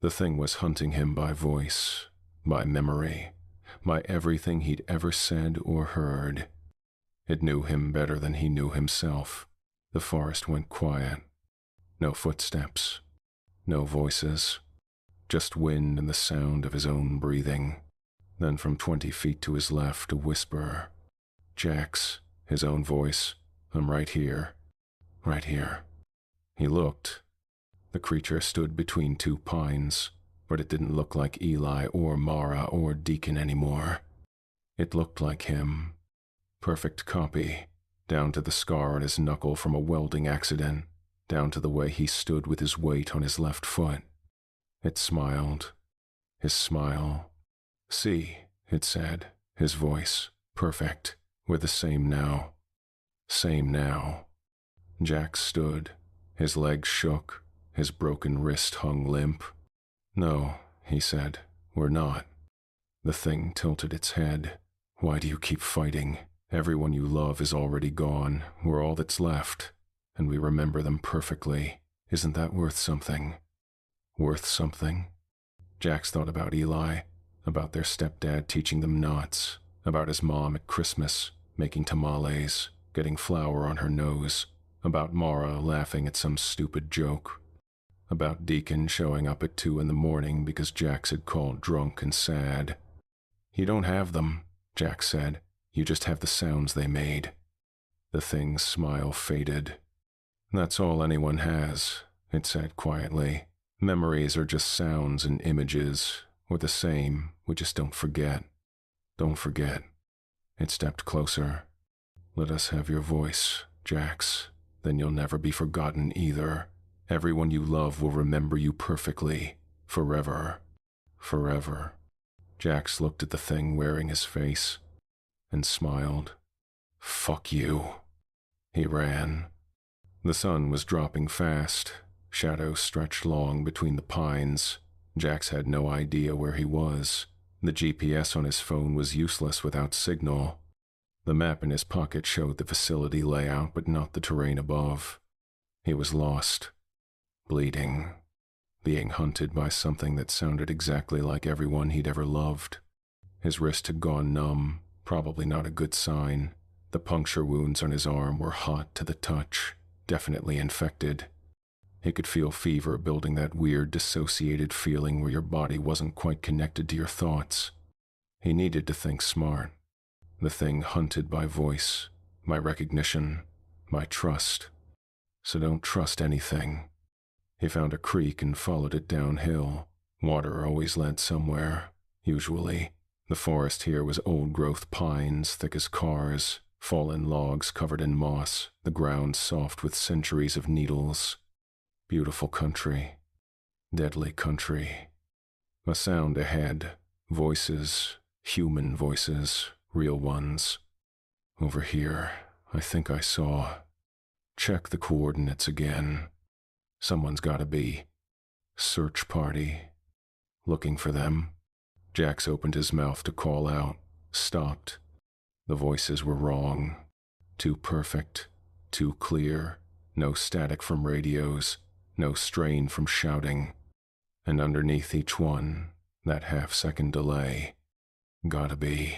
Speaker 1: The thing was hunting him by voice, by memory, by everything he'd ever said or heard. It knew him better than he knew himself. The forest went quiet. No footsteps. No voices. Just wind and the sound of his own breathing. Then from 20 feet to his left, a whisper. Jax, his own voice. I'm right here. Right here. He looked. The creature stood between two pines, but it didn't look like Eli or Mara or Deacon anymore. It looked like him. Perfect copy, down to the scar on his knuckle from a welding accident, down to the way he stood with his weight on his left foot. It smiled. His smile. See, it said, his voice. Perfect. We're the same now. Same now. Jax stood. His legs shook. His broken wrist hung limp. No, he said, we're not. The thing tilted its head. Why do you keep fighting? Everyone you love is already gone. We're all that's left. And we remember them perfectly. Isn't that worth something? Worth something? Jax thought about Eli, about their stepdad teaching them knots, about his mom at Christmas, making tamales, getting flour on her nose, about Mara laughing at some stupid joke, about Deacon showing up at 2 a.m. because Jax had called drunk and sad. You don't have them, Jax said. You just have the sounds they made. The thing's smile faded. That's all anyone has, it said quietly. Memories are just sounds and images. We're the same, we just don't forget. Don't forget. It stepped closer. Let us have your voice, Jax. Then you'll never be forgotten either. Everyone you love will remember you perfectly. Forever. Forever. Jax looked at the thing wearing his face and smiled. Fuck you. He ran. The sun was dropping fast. Shadows stretched long between the pines. Jax had no idea where he was. The GPS on his phone was useless without signal. The map in his pocket showed the facility layout, but not the terrain above. He was lost. Bleeding. Being hunted by something that sounded exactly like everyone he'd ever loved. His wrist had gone numb, probably not a good sign. The puncture wounds on his arm were hot to the touch, definitely infected. He could feel fever building, that weird dissociated feeling where your body wasn't quite connected to your thoughts. He needed to think smart. The thing hunted by voice, my recognition, my trust. So don't trust anything. He found a creek and followed it downhill. Water always led somewhere, usually. The forest here was old-growth pines, thick as cars, fallen logs covered in moss, the ground soft with centuries of needles. Beautiful country. Deadly country. A sound ahead. Voices. Human voices. Real ones. Over here, I think I saw. Check the coordinates again. Someone's gotta be. Search party. Looking for them. Jax opened his mouth to call out. Stopped. The voices were wrong. Too perfect. Too clear. No static from radios. No strain from shouting. And underneath each one, that half-second delay. Gotta be.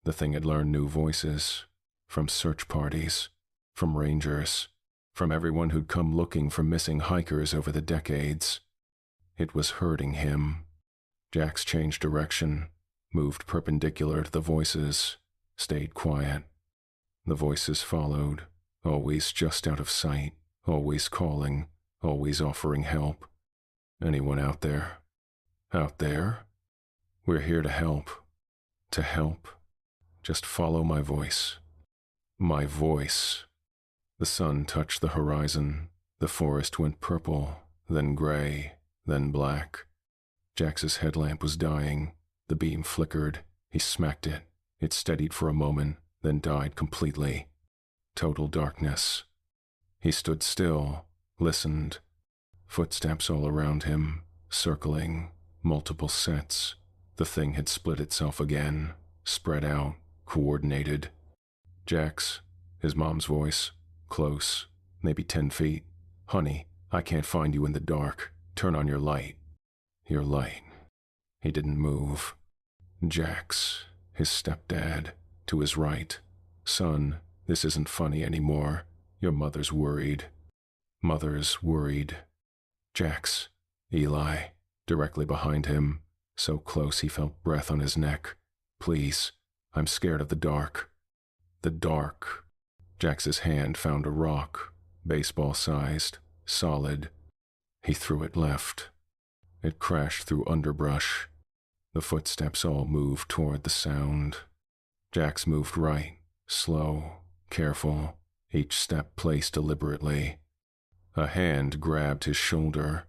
Speaker 1: The thing had learned new voices. From search parties. From rangers. From everyone who'd come looking for missing hikers over the decades. It was hurting him. Jax changed direction, moved perpendicular to the voices, stayed quiet. The voices followed, always just out of sight, always calling, always offering help. Anyone out there? Out there? We're here to help. To help. Just follow my voice. My voice. The sun touched the horizon. The forest went purple, then gray, then black. Jax's headlamp was dying. The beam flickered. He smacked it. It steadied for a moment, then died completely. Total darkness. He stood still, listened. Footsteps all around him, circling, multiple sets. The thing had split itself again, spread out, coordinated. Jax, his mom's voice, close, maybe 10 feet. Honey, I can't find you in the dark. Turn on your light. Your light. He didn't move. Jax, his stepdad, to his right. Son, this isn't funny anymore. Your mother's worried. Mother's worried. Jax, Eli, directly behind him, so close he felt breath on his neck. Please, I'm scared of the dark. The dark. Jax's hand found a rock, baseball-sized, solid. He threw it left. It crashed through underbrush. The footsteps all moved toward the sound. Jax moved right, slow, careful, each step placed deliberately. A hand grabbed his shoulder.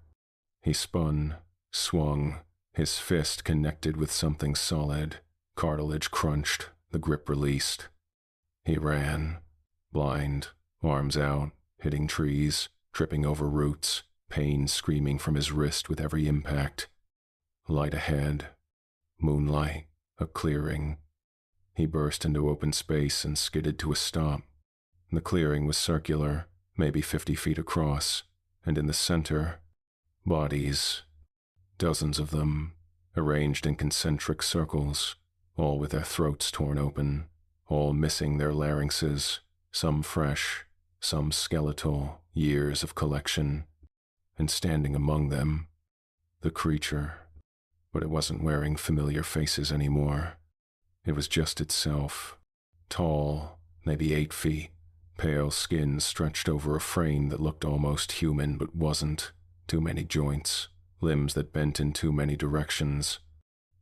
Speaker 1: He spun, swung, his fist connected with something solid. Cartilage crunched, the grip released. He ran, blind, arms out, hitting trees, tripping over roots, pain screaming from his wrist with every impact. Light ahead. Moonlight, a clearing. He burst into open space and skidded to a stop. The clearing was circular, maybe 50 feet across, and in the center, bodies. Dozens of them, arranged in concentric circles, all with their throats torn open, all missing their larynxes, some fresh, some skeletal, years of collection. And standing among them, the creature. But it wasn't wearing familiar faces anymore. It was just itself. Tall, maybe 8 feet, pale skin stretched over a frame that looked almost human but wasn't. Too many joints, limbs that bent in too many directions.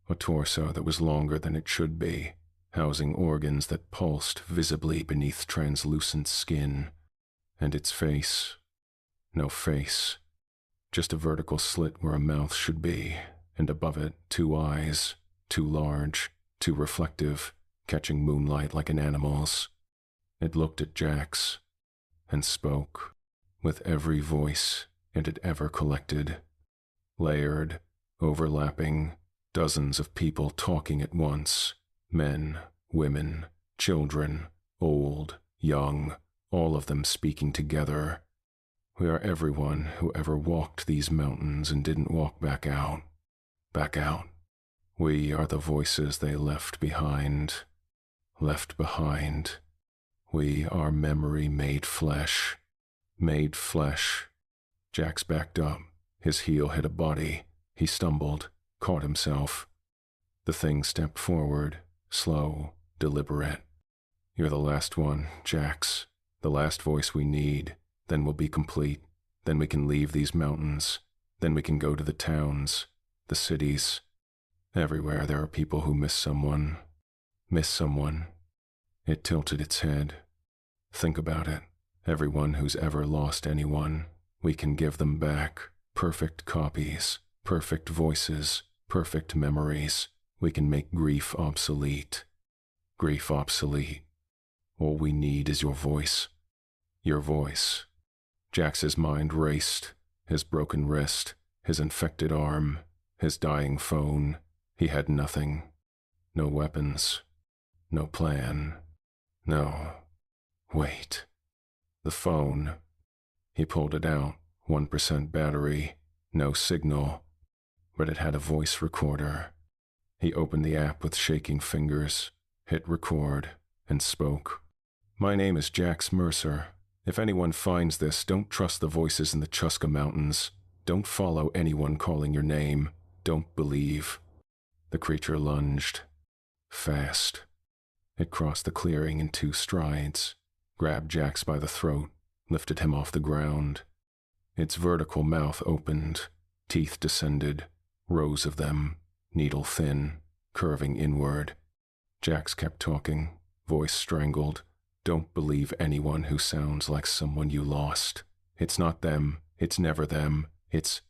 Speaker 1: A torso that was longer than it should be, housing organs that pulsed visibly beneath translucent skin. And its face. No face. Just a vertical slit where a mouth should be, and above it 2 eyes, too large, too reflective, catching moonlight like an animal's. It looked at Jax, and spoke, with every voice it had ever collected. Layered, overlapping, dozens of people talking at once. Men, women, children, old, young, all of them speaking together. We are everyone who ever walked these mountains and didn't walk back out. Back out. We are the voices they left behind. Left behind. We are memory made flesh. Made flesh. Jax backed up. His heel hit a body. He stumbled, caught himself. The thing stepped forward, slow, deliberate. You're the last one, Jax. The last voice we need. Then we'll be complete. Then we can leave these mountains. Then we can go to the towns, the cities. Everywhere there are people who miss someone. Miss someone. It tilted its head. Think about it. Everyone who's ever lost anyone, we can give them back. Perfect copies, perfect voices, perfect memories. We can make grief obsolete. Grief obsolete. All we need is your voice. Your voice. Jax's mind raced, his broken wrist, his infected arm, his dying phone. He had nothing. No weapons. No plan. No. Wait. The phone. He pulled it out, 1% battery, no signal, but it had a voice recorder. He opened the app with shaking fingers, hit record, and spoke. My name is Jax Mercer. If anyone finds this, don't trust the voices in the Chuska Mountains. Don't follow anyone calling your name. Don't believe. The creature lunged. Fast. It crossed the clearing in 2 strides, grabbed Jax by the throat, lifted him off the ground. Its vertical mouth opened, teeth descended, rows of them, needle thin, curving inward. Jax kept talking, voice strangled. Don't believe anyone who sounds like someone you lost. It's not them. It's never them. It's...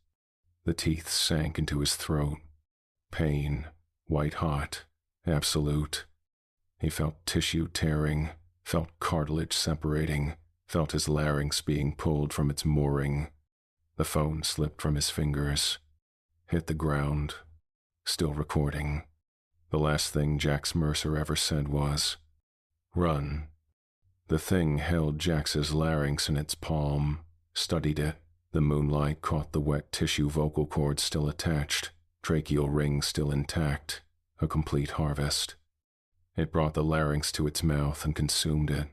Speaker 1: The teeth sank into his throat. Pain, white hot, absolute. He felt tissue tearing, felt cartilage separating, felt his larynx being pulled from its mooring. The phone slipped from his fingers, hit the ground, still recording. The last thing Jax Mercer ever said was, "Run." The thing held Jax's larynx in its palm, studied it. The moonlight caught the wet tissue vocal cords still attached, tracheal ring still intact, a complete harvest. It brought the larynx to its mouth and consumed it.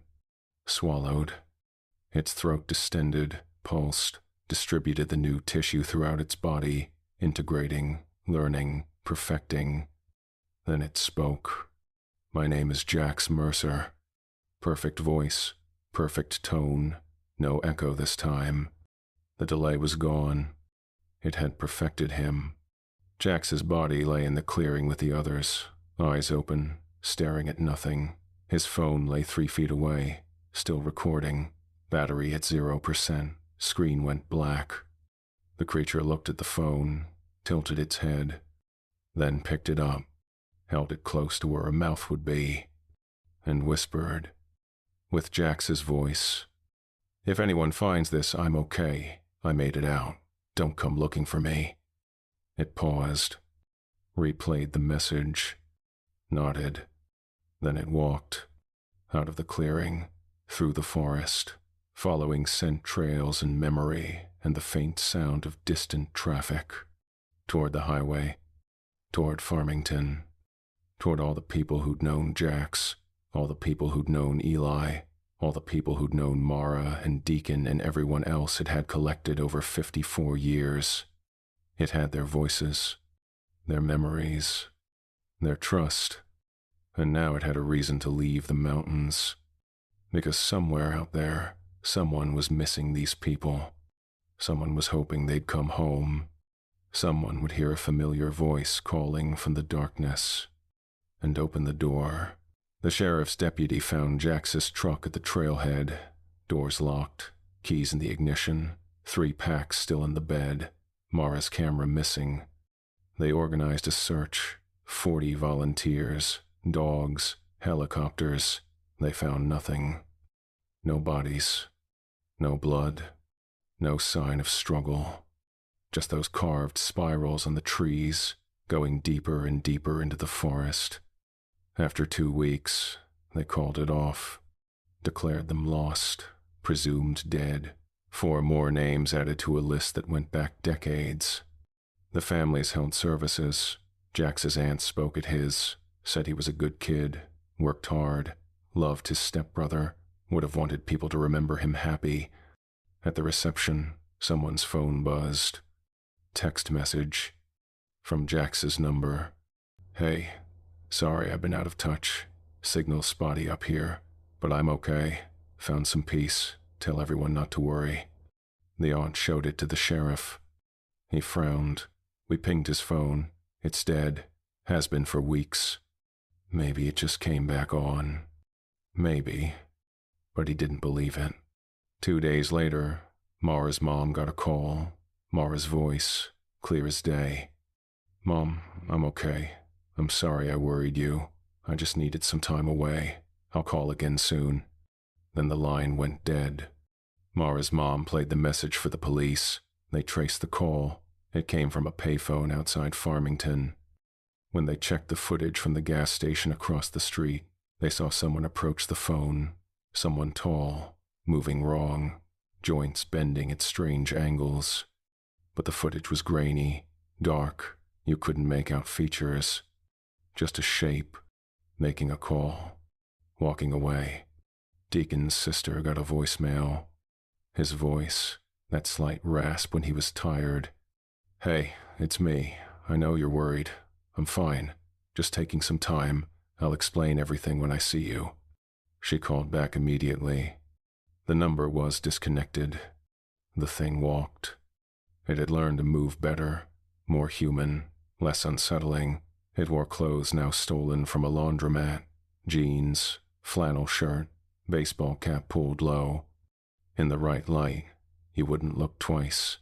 Speaker 1: Swallowed. Its throat distended, pulsed, distributed the new tissue throughout its body, integrating, learning, perfecting. Then it spoke. My name is Jax Mercer. Perfect voice, perfect tone, no echo this time. The delay was gone. It had perfected him. Jax's body lay in the clearing with the others, eyes open, staring at nothing. His phone lay 3 feet away, still recording. Battery at 0%. Screen went black. The creature looked at the phone, tilted its head, then picked it up, held it close to where a mouth would be, and whispered, with Jax's voice, "If anyone finds this, I'm okay. I made it out. Don't come looking for me." It paused, replayed the message, nodded. Then it walked, out of the clearing, through the forest, following scent trails and memory and the faint sound of distant traffic, toward the highway, toward Farmington, toward all the people who'd known Jax, all the people who'd known Eli, all the people who'd known Mara and Deacon and everyone else it had collected over 54 years. It had their voices, their memories, their trust, and now it had a reason to leave the mountains. Because somewhere out there, someone was missing these people. Someone was hoping they'd come home. Someone would hear a familiar voice calling from the darkness and open the door. The sheriff's deputy found Jax's truck at the trailhead, doors locked, keys in the ignition, 3 packs still in the bed, Mara's camera missing. They organized a search, 40 volunteers, dogs, helicopters. They found nothing. No bodies, no blood, no sign of struggle. Just those carved spirals on the trees, going deeper and deeper into the forest. After 2 weeks, they called it off, declared them lost, presumed dead. 4 more names added to a list that went back decades. The families held services. Jax's aunt spoke at his, said he was a good kid, worked hard, loved his stepbrother, would have wanted people to remember him happy. At the reception, someone's phone buzzed. Text message from Jax's number. "Hey, sorry I've been out of touch. Signal spotty up here, but I'm okay. Found some peace. Tell everyone not to worry." The aunt showed it to the sheriff. He frowned. "We pinged his phone. It's dead. Has been for weeks. Maybe it just came back on. Maybe." But he didn't believe it. 2 days later, Mara's mom got a call. Mara's voice, clear as day. "Mom, I'm okay. I'm sorry I worried you. I just needed some time away. I'll call again soon." Then the line went dead. Mara's mom played the message for the police. They traced the call. It came from a payphone outside Farmington. When they checked the footage from the gas station across the street, they saw someone approach the phone. Someone tall, moving wrong, joints bending at strange angles. But the footage was grainy, dark. You couldn't make out features. Just a shape, making a call, walking away. Deacon's sister got a voicemail. His voice, that slight rasp when he was tired. "Hey, it's me. I know you're worried. I'm fine. Just taking some time. I'll explain everything when I see you." She called back immediately. The number was disconnected. The thing walked. It had learned to move better, more human, less unsettling. It wore clothes now stolen from a laundromat, jeans, flannel shirt, baseball cap pulled low. In the right light, you wouldn't look twice.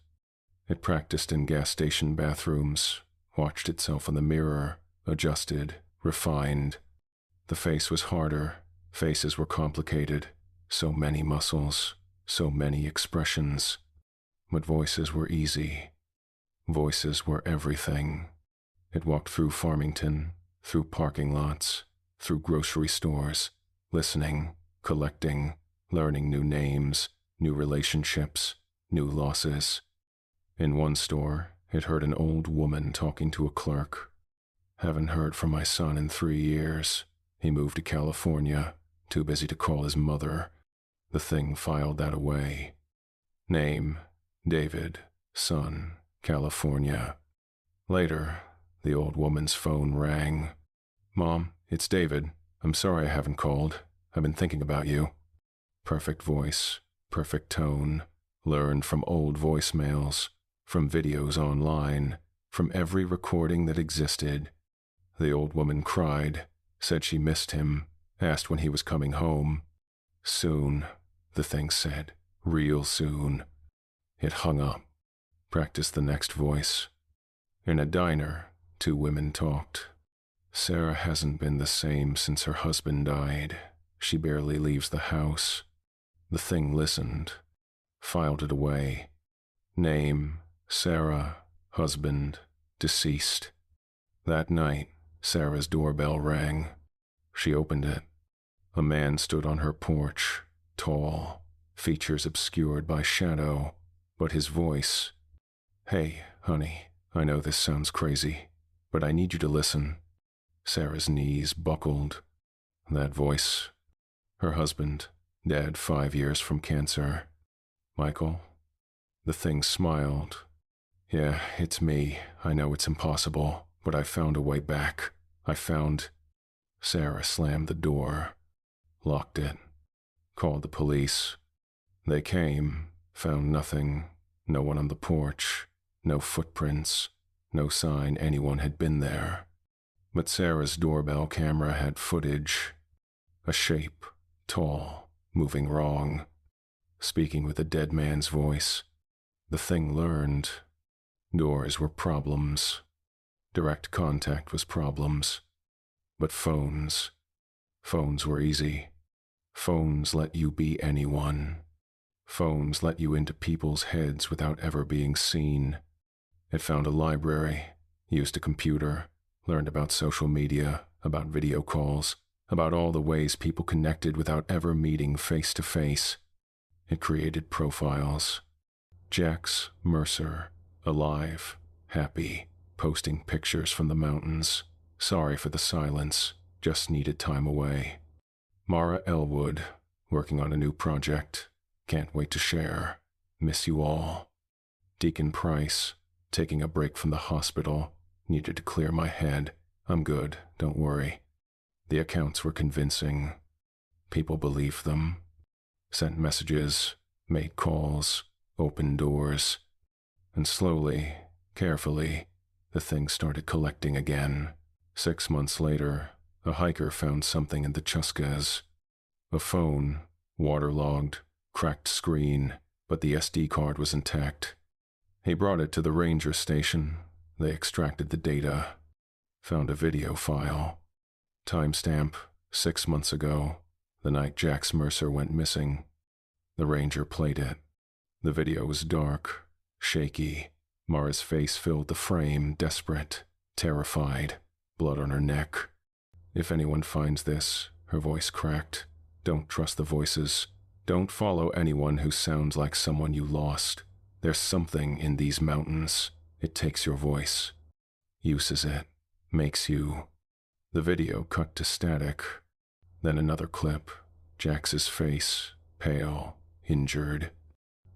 Speaker 1: It practiced in gas station bathrooms, watched itself in the mirror, adjusted, refined. The face was harder. Faces were complicated. So many muscles, so many expressions. But voices were easy. Voices were everything. It walked through Farmington, through parking lots, through grocery stores, listening, collecting, learning new names, new relationships, new losses. In one store, it heard an old woman talking to a clerk. "Haven't heard from my son in 3 years. He moved to California, too busy to call his mother." The thing filed that away. Name, David, son, California. Later, the old woman's phone rang. "Mom, it's David. I'm sorry I haven't called. I've been thinking about you. Perfect voice, perfect tone, learned from old voicemails, from videos online, from every recording that existed. The old woman cried, said she missed him, asked when he was coming home. Soon, the thing said, real soon. It hung up. Practiced the next voice. In a diner, two women talked. Sarah hasn't been the same since her husband died. She barely leaves the house. The thing listened, filed it away. Name, Sarah, husband, deceased. That night, Sarah's doorbell rang. She opened it. A man stood on her porch, tall, features obscured by shadow, but his voice. Hey, honey, I know this sounds crazy, but I need you to listen. Sarah's knees buckled. That voice. Her husband, dead 5 years from cancer. Michael? The thing smiled. Yeah, it's me. I know it's impossible, but I found a way back. Sarah slammed the door, locked it, called the police. They came, found nothing, no one on the porch, no footprints, no sign anyone had been there. But Sarah's doorbell camera had footage. A shape, tall, moving wrong, speaking with a dead man's voice. The thing learned. Doors were problems. Direct contact was problems. But phones were easy. Phones let you be anyone. Phones let you into people's heads without ever being seen. It found a library, used a computer, learned about social media, about video calls, about all the ways people connected without ever meeting face to face. It created profiles. Jax Mercer, alive, happy, posting pictures from the mountains. Sorry for the silence, just needed time away. Mara Elwood, working on a new project. Can't wait to share. Miss you all. Deacon Price, taking a break from the hospital. Needed to clear my head. I'm good, don't worry. The accounts were convincing. People believed them. Sent messages, made calls, opened doors. And slowly, carefully, the thing started collecting again. 6 months later, a hiker found something in the Chuskas. A phone, waterlogged, cracked screen, but the SD card was intact. He brought it to the ranger station. They extracted the data. Found a video file. Timestamp, 6 months ago, the night Jax Mercer went missing. The ranger played it. The video was dark, shaky. Mara's face filled the frame, desperate, terrified, blood on her neck. If anyone finds this, her voice cracked, don't trust the voices. Don't follow anyone who sounds like someone you lost. There's something in these mountains. It takes your voice, uses it, makes you. The video cut to static. Then another clip. Jax's face, pale, injured.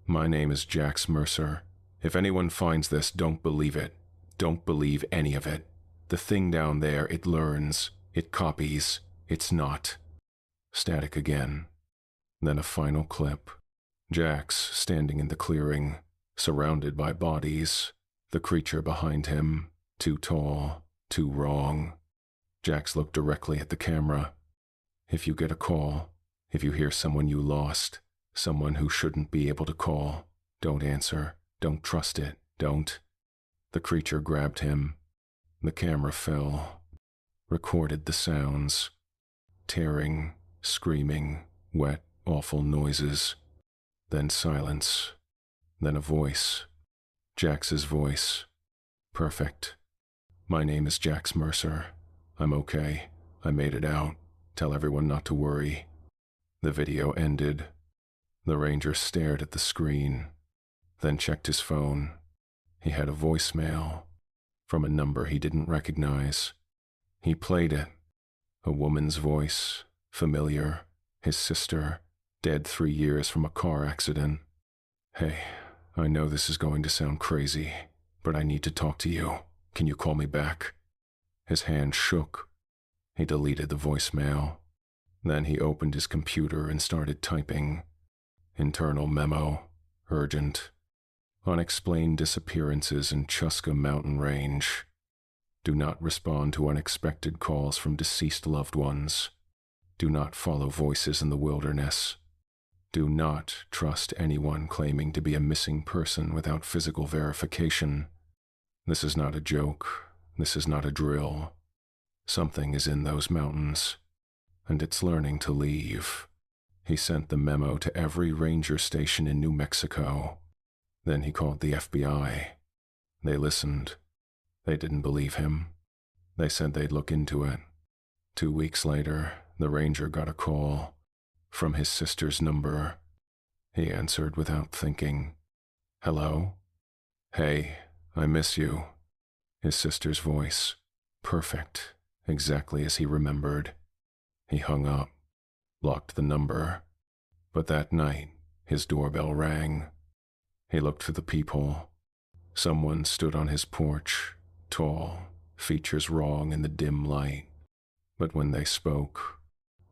Speaker 1: My name is Jax Mercer. If anyone finds this, don't believe it. Don't believe any of it. The thing down there, it learns. It copies. It's not. Static again. Then a final clip. Jax standing in the clearing, surrounded by bodies. The creature behind him, too tall, too wrong. Jax looked directly at the camera. If you get a call, if you hear someone you lost, someone who shouldn't be able to call, don't answer, don't trust it, don't. The creature grabbed him. The camera fell, recorded the sounds. Tearing, screaming, wet, awful noises. Then silence. Then a voice. Jax's voice. Perfect. My name is Jax Mercer. I'm okay. I made it out. Tell everyone not to worry. The video ended. The ranger stared at the screen, then checked his phone. He had a voicemail from a number he didn't recognize. He played it. A woman's voice, familiar. His sister, dead 3 years from a car accident. Hey, I know this is going to sound crazy, but I need to talk to you. Can you call me back? His hand shook. He deleted the voicemail. Then he opened his computer and started typing. Internal memo. Urgent. Unexplained disappearances in Chuska Mountain range. Do not respond to unexpected calls from deceased loved ones. Do not follow voices in the wilderness. Do not trust anyone claiming to be a missing person without physical verification. This is not a joke. This is not a drill. Something is in those mountains, and it's learning to leave. He sent the memo to every ranger station in New Mexico. Then he called the FBI. They listened. They didn't believe him. They said they'd look into it. 2 weeks later, the ranger got a call from his sister's number. He answered without thinking. Hello? Hey, I miss you. His sister's voice. Perfect. Exactly as he remembered. He hung up, blocked the number. But that night, his doorbell rang. He looked through the peephole. Someone stood on his porch, tall, features wrong in the dim light. But when they spoke,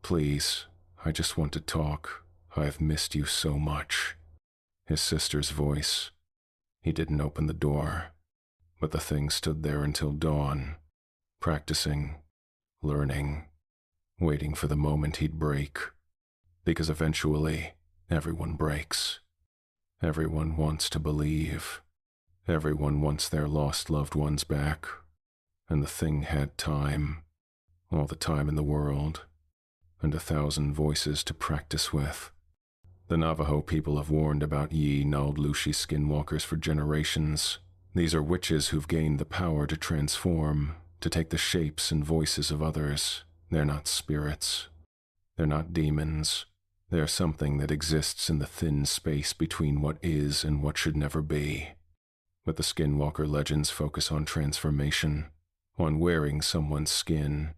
Speaker 1: "Please, I just want to talk. I've missed you so much." His sister's voice. He didn't open the door, but the thing stood there until dawn, practicing, learning, waiting for the moment he'd break. Because eventually, everyone breaks. Everyone wants to believe. Everyone wants their lost loved ones back. And the thing had time, all the time in the world, and 1,000 voices to practice with. The Navajo people have warned about Naldlushi skinwalkers for generations. These are witches who've gained the power to transform, to take the shapes and voices of others. They're not spirits. They're not demons. They're something that exists in the thin space between what is and what should never be. But the Skinwalker legends focus on transformation, on wearing someone's skin.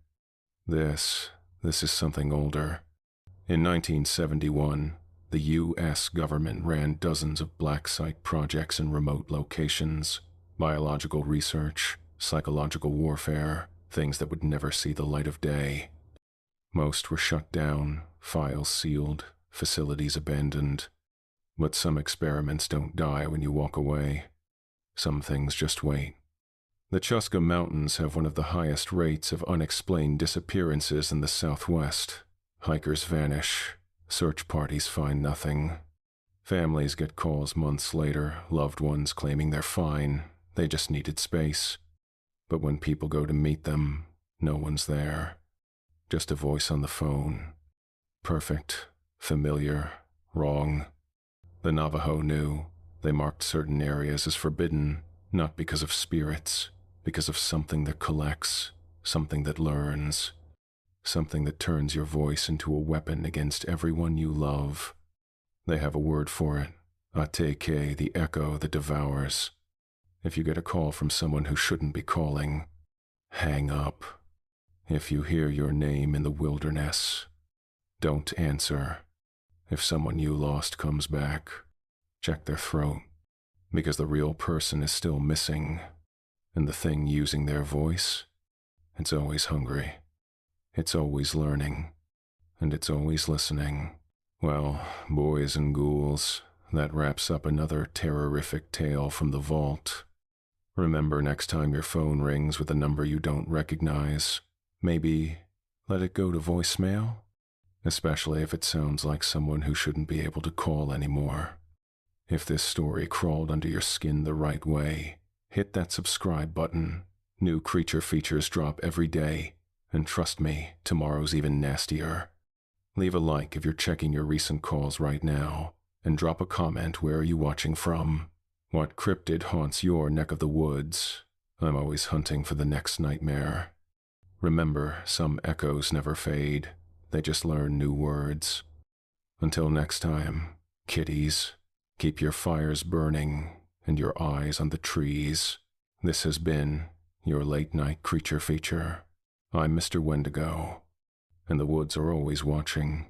Speaker 1: This is something older. In 1971, the U.S. government ran dozens of black site projects in remote locations, biological research, psychological warfare, things that would never see the light of day. Most were shut down, files sealed, facilities abandoned. But some experiments don't die when you walk away. Some things just wait. The Chuska Mountains have one of the highest rates of unexplained disappearances in the Southwest. Hikers vanish. Search parties find nothing. Families get calls months later, loved ones claiming they're fine. They just needed space. But when people go to meet them, no one's there. Just a voice on the phone. Perfect, familiar, wrong. The Navajo knew. They marked certain areas as forbidden, not because of spirits, because of something that collects, something that learns, something that turns your voice into a weapon against everyone you love. They have a word for it, Ateke, the echo that devours. If you get a call from someone who shouldn't be calling, hang up. If you hear your name in the wilderness, don't answer. If someone you lost comes back, check their throat, because the real person is still missing, and the thing using their voice, it's always hungry. It's always learning, and it's always listening. Well, boys and ghouls, that wraps up another terrorific tale from the vault. Remember, next time your phone rings with a number you don't recognize, maybe let it go to voicemail, especially if it sounds like someone who shouldn't be able to call anymore. If this story crawled under your skin the right way, hit that subscribe button. New creature features drop every day, and trust me, tomorrow's even nastier. Leave a like if you're checking your recent calls right now, and drop a comment. Where are you watching from? What cryptid haunts your neck of the woods? I'm always hunting for the next nightmare. Remember, some echoes never fade. They just learn new words. Until next time, kiddies, keep your fires burning and your eyes on the trees. This has been your late night creature feature. I'm Mr. Wendigo, and the woods are always watching.